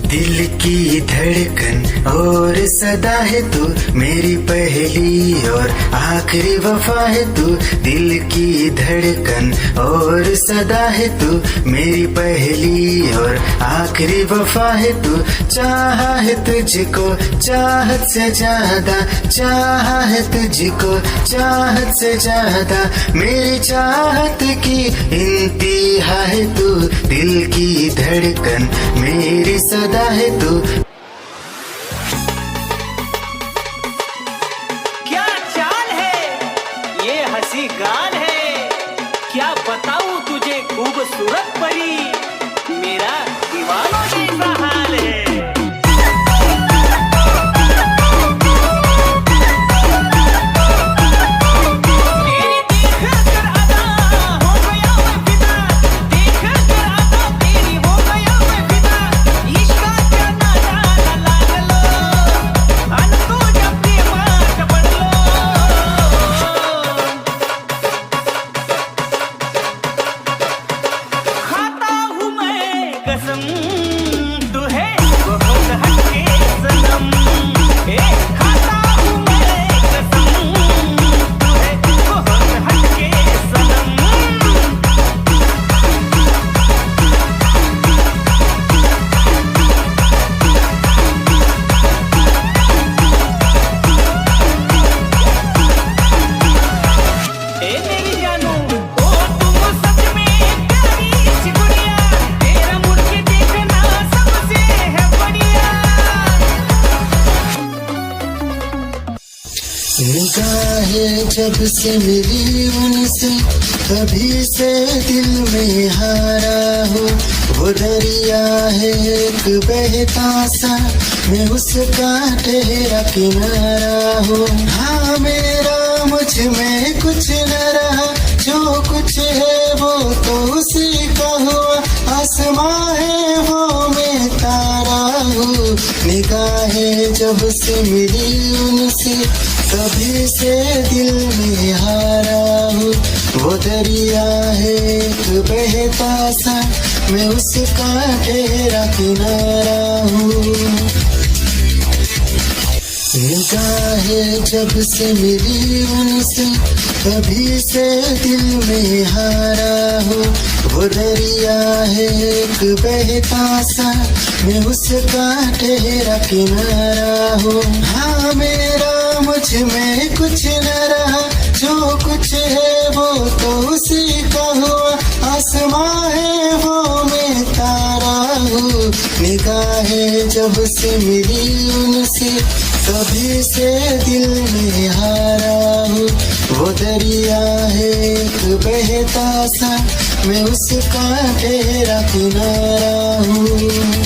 दिल की धड़कन और सदा है तू, मेरी पहली और आखिरी वफा है तू। दिल की धड़कन और सदा है तू, मेरी पहली और आखिरी वफा है तू। चाहा है तुझको चाहत से ज्यादा, चाहा है तुझको चाहत से ज्यादा। मेरी चाहत की इंतहा है तू, दिल की धड़कन मेरी सदा है तू। क्या चाल है ये हंसी गाल है, क्या बताऊं तुझे खूबसूरत परी, मेरा दीवानों जैसा हाल है। इश्क का क्या नाता निगाहें जब से मिली उनसे तभी से दिल में हारा हूँ। वो दरिया है एक बहता सा, मैं उसका ठहरा किनारा हूँ। हाँ मेरा मुझ में कुछ न रहा, जो कुछ है वो तो उसी का हुआ। आसमां है वो मैं तारा हूँ। निगाहें जब से मिली उनसे तभी से दिल में हारा हूँ। वो दरिया है एक बहता सा, मैं उसका ठहरा किनारा हूँ। निगाहें जब से मिली उनसे तभी से दिल में हारा हूँ। वो दरिया है एक बहता सा, मैं उसका ठहरा किनारा हूँ। हाँ मेरा मुझ में कुछ न रहा, जो कुछ है वो तो उसी का हुआ। आसमां है वो मैं तारा हूँ। निगाहें जब से मिली उनसे तभी से दिल में हारा हूँ। वो दरिया है एक बहता सा, मैं उसका ठहरा किनारा हूँ।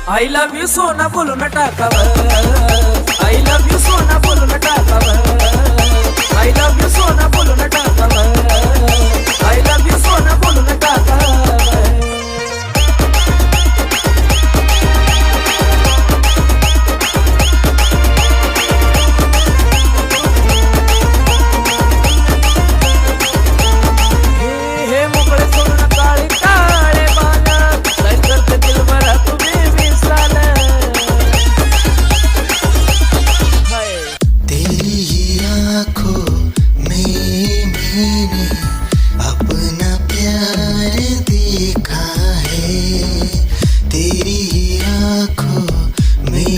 I love you सोना बोलो न टाकावर, I love you सोना बोलो न टाकावर, I love you सोना बोलो न टाकावर, I love you सोना बोलो न टाकावर। हे मोकळे सोडून काळे काळे बाण, सैर करते दिल भरा तुम्ही तेरी ही आँखों में मैंने अपना प्यार देखा है। तेरी ही आँखों में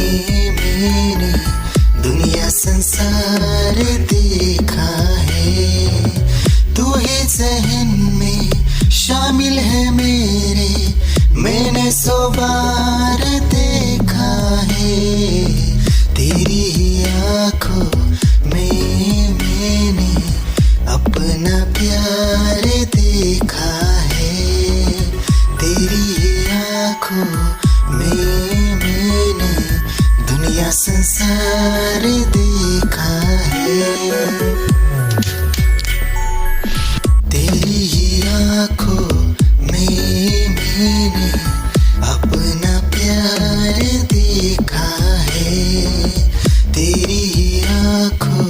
मैंने दुनिया संसार देखा है। तू ही ज़हन में शामिल है मेरे, मैंने 100 बार देखा है। तेरी ही आँखों में मैंने अपना प्यार देखा है। तेरी ही आँखों में मैंने दुनिया संसार देखा है। तेरी ही आँखों में मैंने अपना प्यार देखा है। तेरी ही आँखों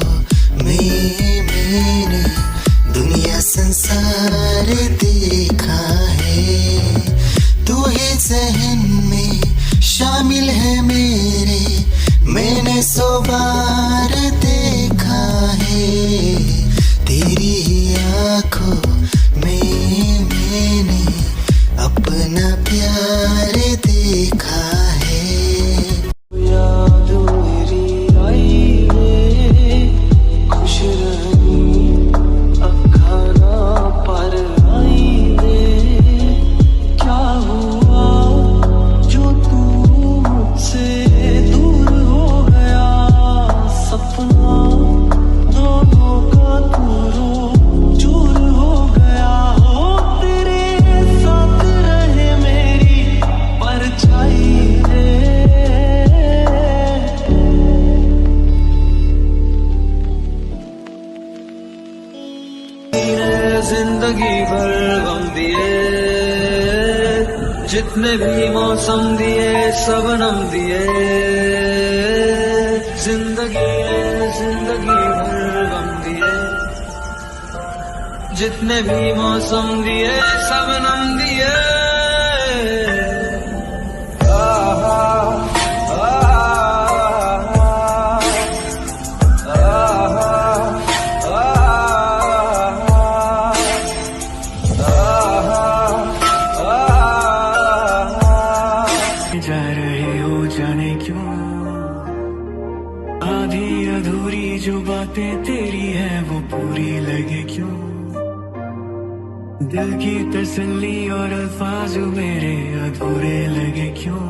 में मैंने दुनिया संसार देखा है। तू ही ज़हन में शामिल है मेरे, मैंने 100 बार देखा है। तेरी ही आँखों में मैंने अपना प्यार देखा है। याद मेरी आई रे, खुश रही अखा ना पर आई रे। क्या हुआ जो तू मुझसे दूर हो गया, सपना दोनों का दूरों चूर हो गया। हो तेरे साथ रहे मेरी परछाई रे। जिंदगी भर गम दिए, जितने भी मौसम दिए सबनम दिए। जिंदगी भर गम दिए, जितने भी मौसम दिए सबनम दिए। आहा, आहा, आहा, आधी अधूरी जो बातें तेरी है वो पूरी लगे क्यों। दिल की तसल्ली और अल्फाज मेरे अधूरे लगे क्यों।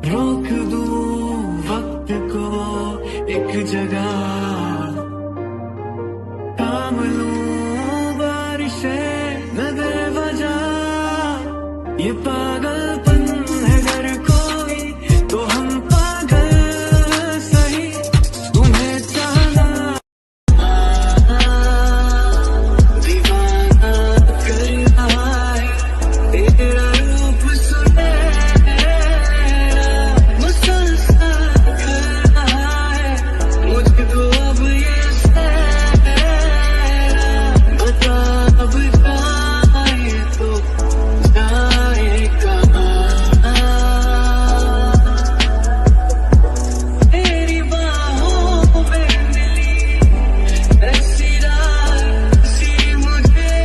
रोक दूं वक्त को एक जगह, थाम लूं बारिशें न दे वजह। ये पागलपन है अगर कोई तो हम पागल सही, तुम्हें चाहना दीवाना कर रहा है तेरा रूप सुनहरा, मुसलसल कर रहा है मुझको अब ये सहरा। बता अब जाए तो जाए कहाँ, तेरी बाहों में मिली ऐसी रात सी मुझे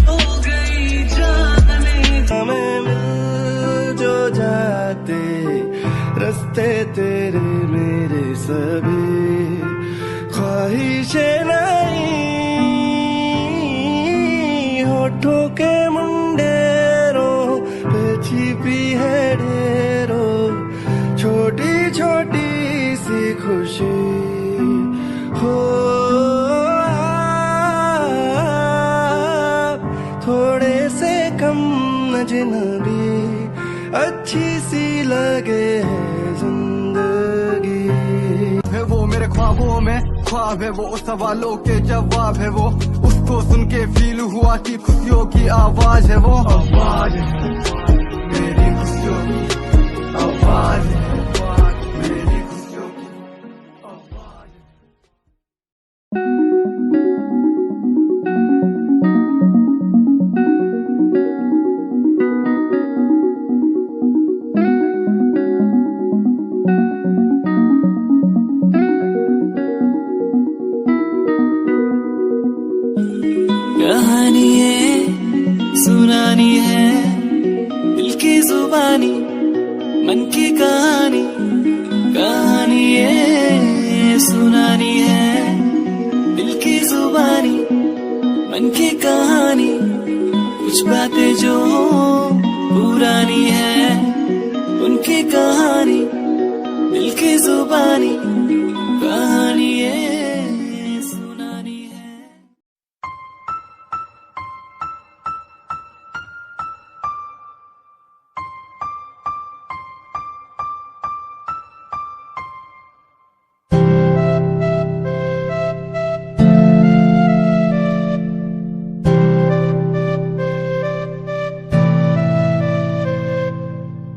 हो गई जाने। हमें मिल जो जाते रास्ते तेरे मेरे सभी, ख्वाहिशें नहीं होठों के मुंडेरों पे छिपी है ढेरों छोटी छोटी सी खुशी हो। आप थोड़े से कम अजनबी अच्छी सी लगे है जिंदगी। है वो मेरे ख्वाबों में ख्वाब है, वो सवालों के जवाब है, वो उसको सुन के फील हुआ कि खुशियों की आवाज है। वो आवाज है मेरी खुशियों की आवाज है, मेरी खुशियों की आवाज है। कहानी है सुनानी है दिल की जुबानी, मन की कहानी। कहानी है सुनानी है दिल की जुबानी, मन की कहानी। कुछ बातें जो पुरानी है उनकी कहानी, दिल की जुबानी। कहानी है सुनानी है।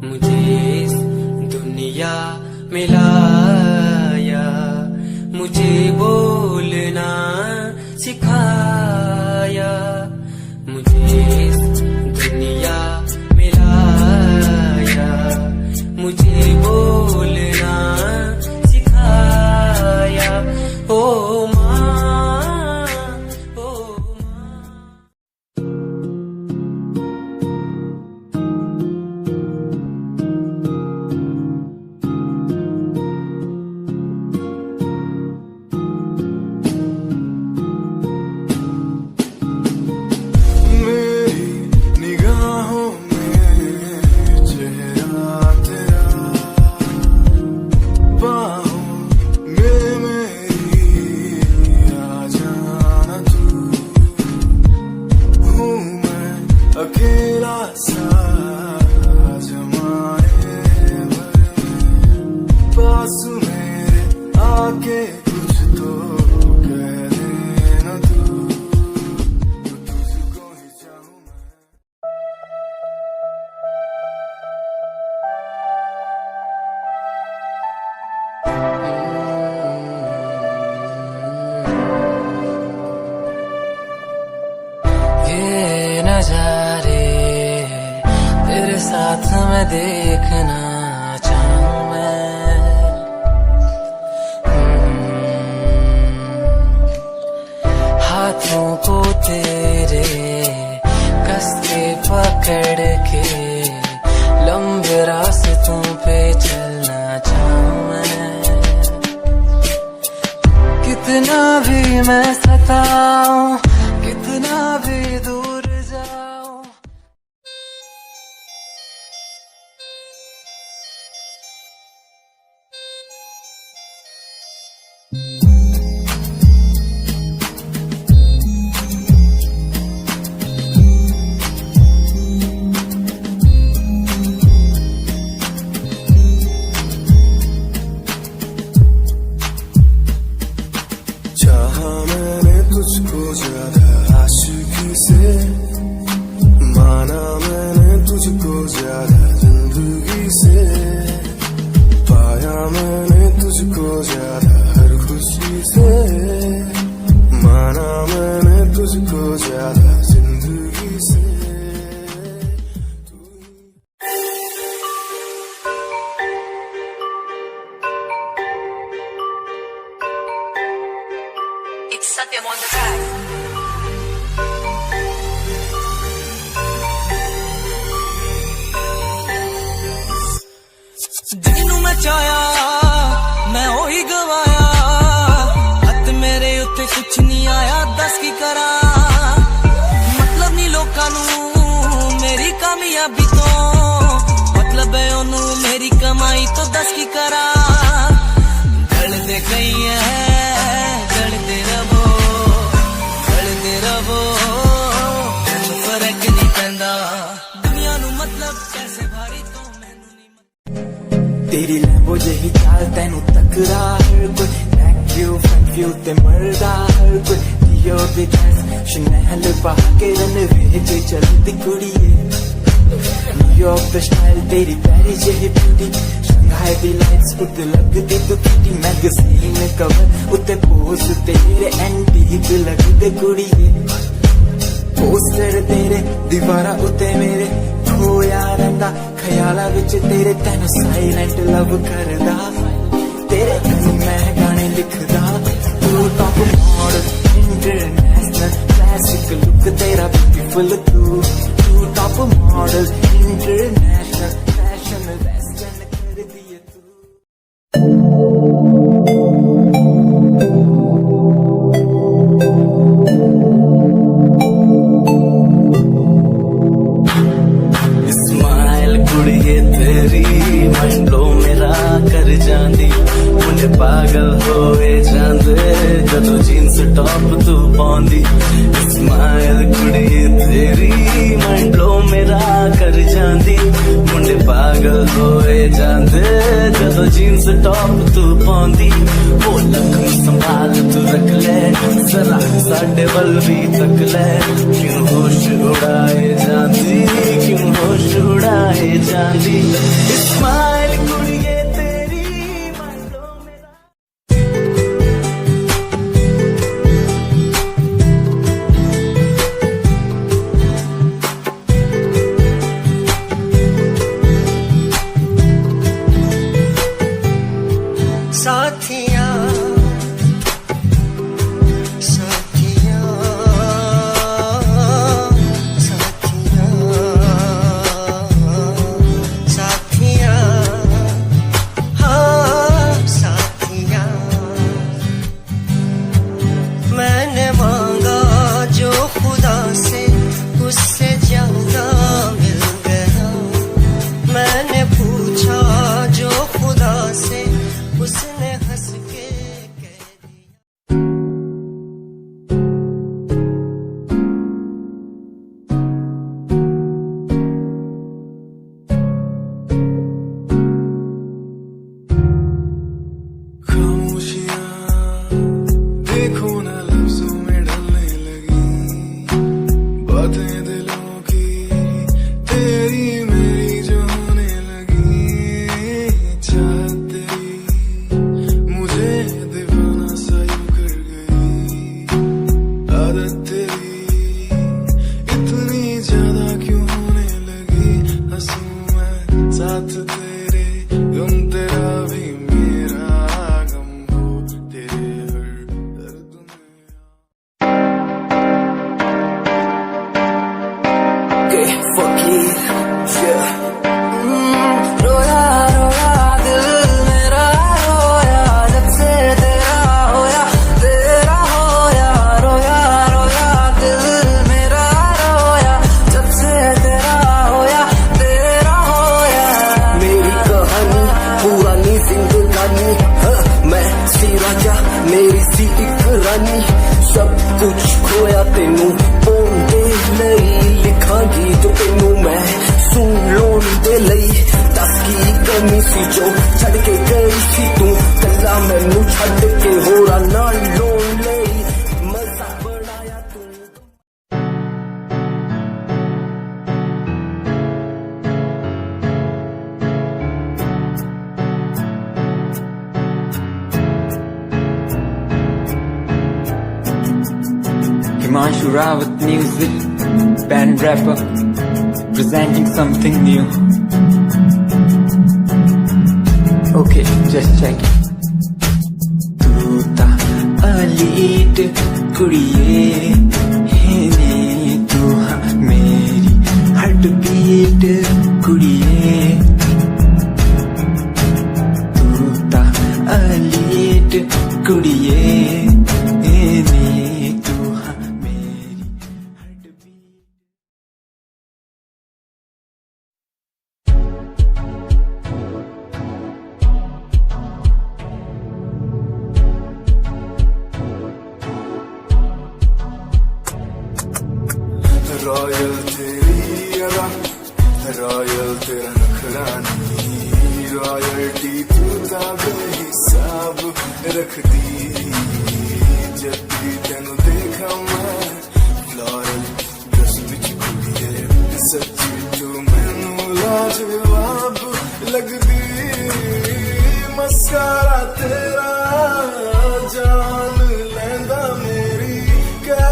मुझे इस दुनिया में लाया, मुझे बोलना सिखाया। मुझे इस दुनिया में लाया, मुझे बोलना सिखाया। ओ माँ, ओ माँ। मेरी निगाहों में चेहरा तेरा, बाहों में मेरी आ जाना तू। हूँ मैं अकेला सा जमाने भर, पास मेरे आके कुछ तो कह देना तू। तुझको ही चाहूँ मैं। ये नजारे तेरे साथ मैं देखना चाहूँ मैं। हाथों को तेरे कस के पकड़ के लंबे रास्तों पे चलना चाहूँ मैं। मैं सताऊं, कितना भी दूर जाऊं। चाहा मैंने तुझको ज्यादा आशिकी से, माना मैंने तुझको ज्यादा जिंदगी से, पाया मैंने तुझको ज्यादा हर खुशी से, माना मैंने तुझको ज्यादा जिंदगी से। Satyam on the track. ਜਿਹਨੂੰ ਮੈਂ ਚਾਹਿਆ ਮੈਂ ਉਹੀ ਗਵਾਇਆ, ਹੱਥ ਮੇਰੇ ਉੱਤੇ ਕੁਛ ਨਹੀਂ ਆਇਆ, ਦੱਸ ਕੀ ਕਰਾਂ। ਮਤਲਬ ਨਹੀਂ ਲੋਕਾਂ ਨੂੰ ਮੇਰੀ ਕਾਮਯਾਬੀ ਤੋਂ, ਮਤਲਬ ਹੈ ਉਹਨੂੰ ਮੇਰੀ ਕਮਾਈ ਤੋਂ, ਦੱਸ ਕੀ ਕਰਾਂ। ਗਲਦੇ ਕਈ ਐ ਗਲਦੇ ਰਵੋ, ਗਲਦੇ ਰਵੋ, ਫਰਕ ਨਹੀਂ ਪੈਂਦਾ ਦੁਨੀਆ ਨੂੰ, ਮਤਲਬ ਪੈਸੇ ਭਾਰੀ ਤੋਂ तेरी लैम्बो जही चाल तेनू तकरा हर कोई, थैंक यू ते मरदा हर कोई, दियो दे ड्रेस शनैल पा के रनवे ते चलदी कुड़िए, न्यूयॉर्क दा स्टाइल तेरी प्यारी जही ब्यूटी, शंघाई दी लाइट्स उत्ते लगदी तू किटी, मैगज़ीन कवर उत्ते पोज तेरे एंटीक लगदे कुड़िए, पोस्टर तेरे दीवारा उत्ते मेरे खोया रंदा, ख्याला विच तेरे तेनू साइलेंट लव करदा, तेरे कहीं मैं गाने लिखदा, तू top model international classic look तेरा ब्यूटीफुल, तू top model international fashion western कर दिए तू। कुड़िए तेरी मंडलो मेरा कर जांदी, मुझे पागल होए जांदे जदों जीन्स टॉप तू पाउंदी। स्माइल कुड़िए तेरी मंडलो मेरा कर जांदी, मुझे पागल होए जांदे जदों जीन्स टॉप तू पाउंदी। वो लख संभाल तू रख ले, जरा साडे वल भी तक ले, क्यों होश उड़ाए जांदी, क्यों होश उड़ाए जांदी। स्माइल कुड़िए तेरी मंडलो मेरा। साथिया साथिया साथिया साथिया जिंदगानी। हाँ, मैं सी राजा मेरी सी एक रानी, सब कुछ खोया तेनू पोंदे नहीं लिखांगी जो तेनू मैं सुन लोन दे लई। दस की कमी सी जो छड़ के गई सी तू, कला मैनू छड़ के होरा ना लोन लई। मजा बनाया तू। Himanshu Rawat music, band rapper, presenting something new. Okay, just check it. तू ता अलीट कुड़िए है तू हाँ मेरी हार्ट बीट कुड़िए। तू ता अलीट कुड़िए रॉयल तेरी अदा, रॉयल तेरा नखरानी, रॉयल्टी तू बेहिसाब रख दी। जब भी तेनू देखा मैं फ्लोरल ड्रेस विच कुड़िए, सच्ची तू मैनू लाजवाब लगदी। मस्कारा तेरा जान लैंदा मेरी कै।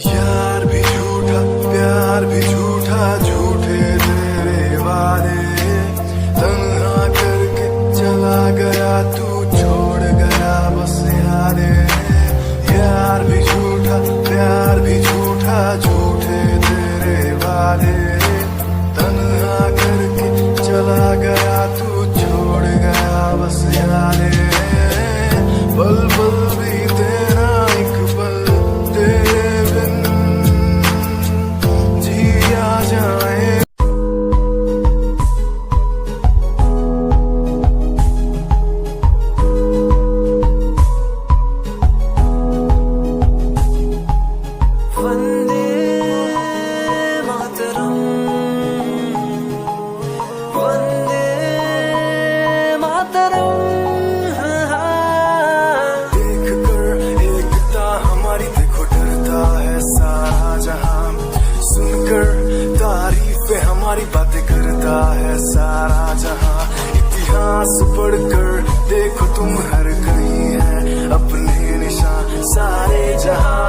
यार भी झूठा प्यार भी झूठा, झूठे तेरे वादे, तन्हा करके चला गया तू छोड़ गया बस यादें। यार भी झूठा प्यार भी झूठा, झूठे तेरे वादे, तन्हा करके चला गया तू छोड़ गया बस यादें। पल पल भी तेरा एक पल तेरे बिन जिया जाए। वंदे मातरम, वंदे मातरम। देख कर एकता हमारी देखो डरता है सारा जहां, सुनकर तारीफें हमारी बातें करता है सारा जहां। इतिहास पढ़कर देखो तुम हर कहीं है अपने निशान सारे जहां।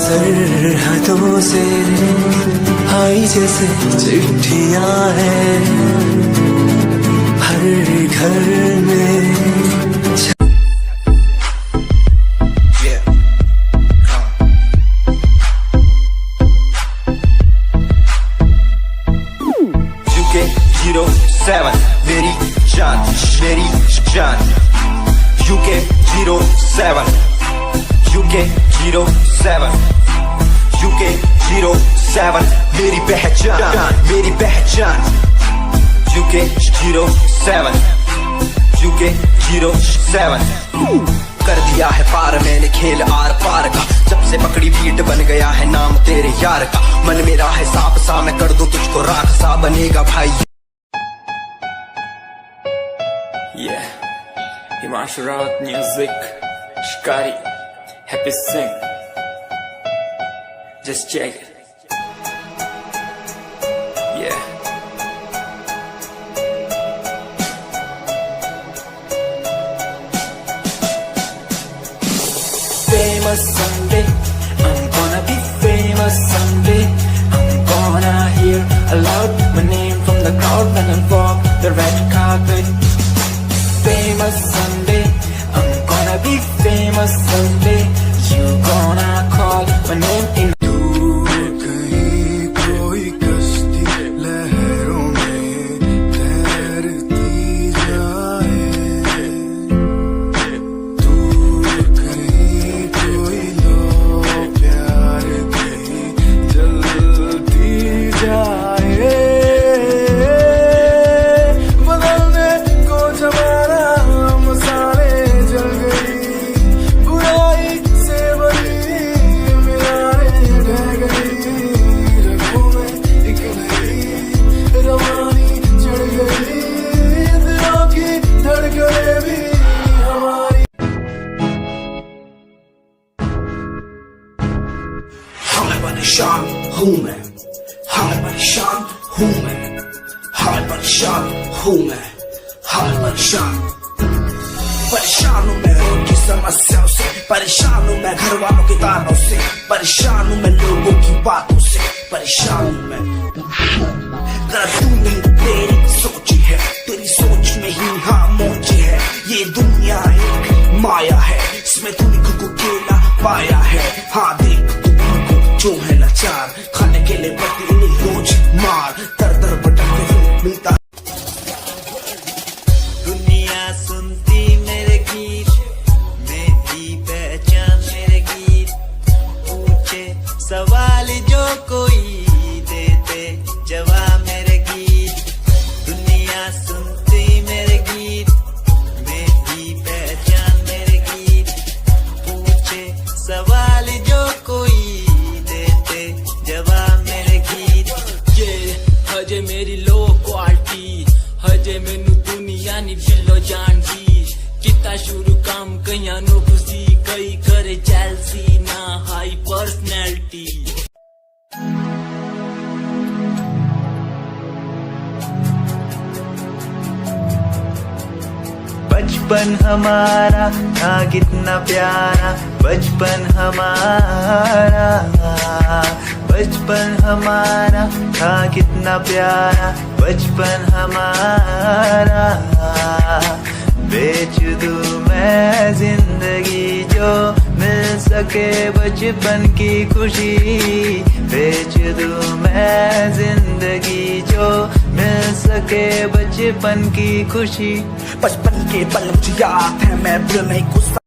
सरहदों से आई जैसे चिट्ठियां हैं हर घर में। UK 07 मेरी जान मेरी जान। UK 07 UK 07 UK 07 मेरी पहचान मेरी पहचान। UK 07 UK 07 कर दिया है पार मैंने खेल आर पार का, जब से पकड़ी बीट बन गया है नाम तेरे यार का। मन मेरा है सांप सा मैं कर दूं तुझको राख सा बनेगा भाई। Yeah, Himanshu Rawat music, Shikari, Happy Singh. Just check it. Yeah. Famous someday, I'm gonna be famous someday. I'm gonna hear I loud my name from the crowd when I walk the red carpet. Famous someday, I'm gonna be famous someday. You gonna call my name in. परेशान हूँ मैं, हाल परेशान हूँ मैं, हाल परेशान हूँ मैं, हाल परेशान हूँ मैं रोड की समस्याओं से, परेशान हूँ मैं घर वालों के तानों से, परेशान हूँ मैं लोगों की बातों से, परेशान हूँ मैं। जरा तू नहीं तेरी सोची है, तेरी सोच में ही हाँ मोची है, ये दुनिया एक माया है, इसमें तूने खुद को अकेला पाया है। हाँ देख जो है लाचार, खाने के लिए पड़ती इन्हें रोज मार, दर दर भटकते हुए मिलता। दुनिया सुनती मेरे गीत, मेरी पहचान मेरे गीत, पूछे सवाल जो कोई देते जवाब मेरे गीत। दुनिया सुनती मेरे गीत, मेरी पहचान मेरे गीत, पूछे सवाल जो कोई जवाब मेरे गीत। ये हजे मेरी लो क्वालिटी, हजे मैनू दुनिया नी बिलो जानदी, किता शुरू काम कईयां नु खुशी, कई करे जेलसी ना हाई पर्सनैलिटी। बचपन हमारा था कितना प्यारा, बचपन हमारा, बचपन हमारा था कितना प्यारा, बचपन हमारा। बेच दूं मैं जिंदगी जो मिल सके बचपन की खुशी, बेच दूं मैं जिंदगी जो मिल सके बचपन की खुशी। बचपन के पल मुझे याद है, मैं भूल नहीं गुस्सा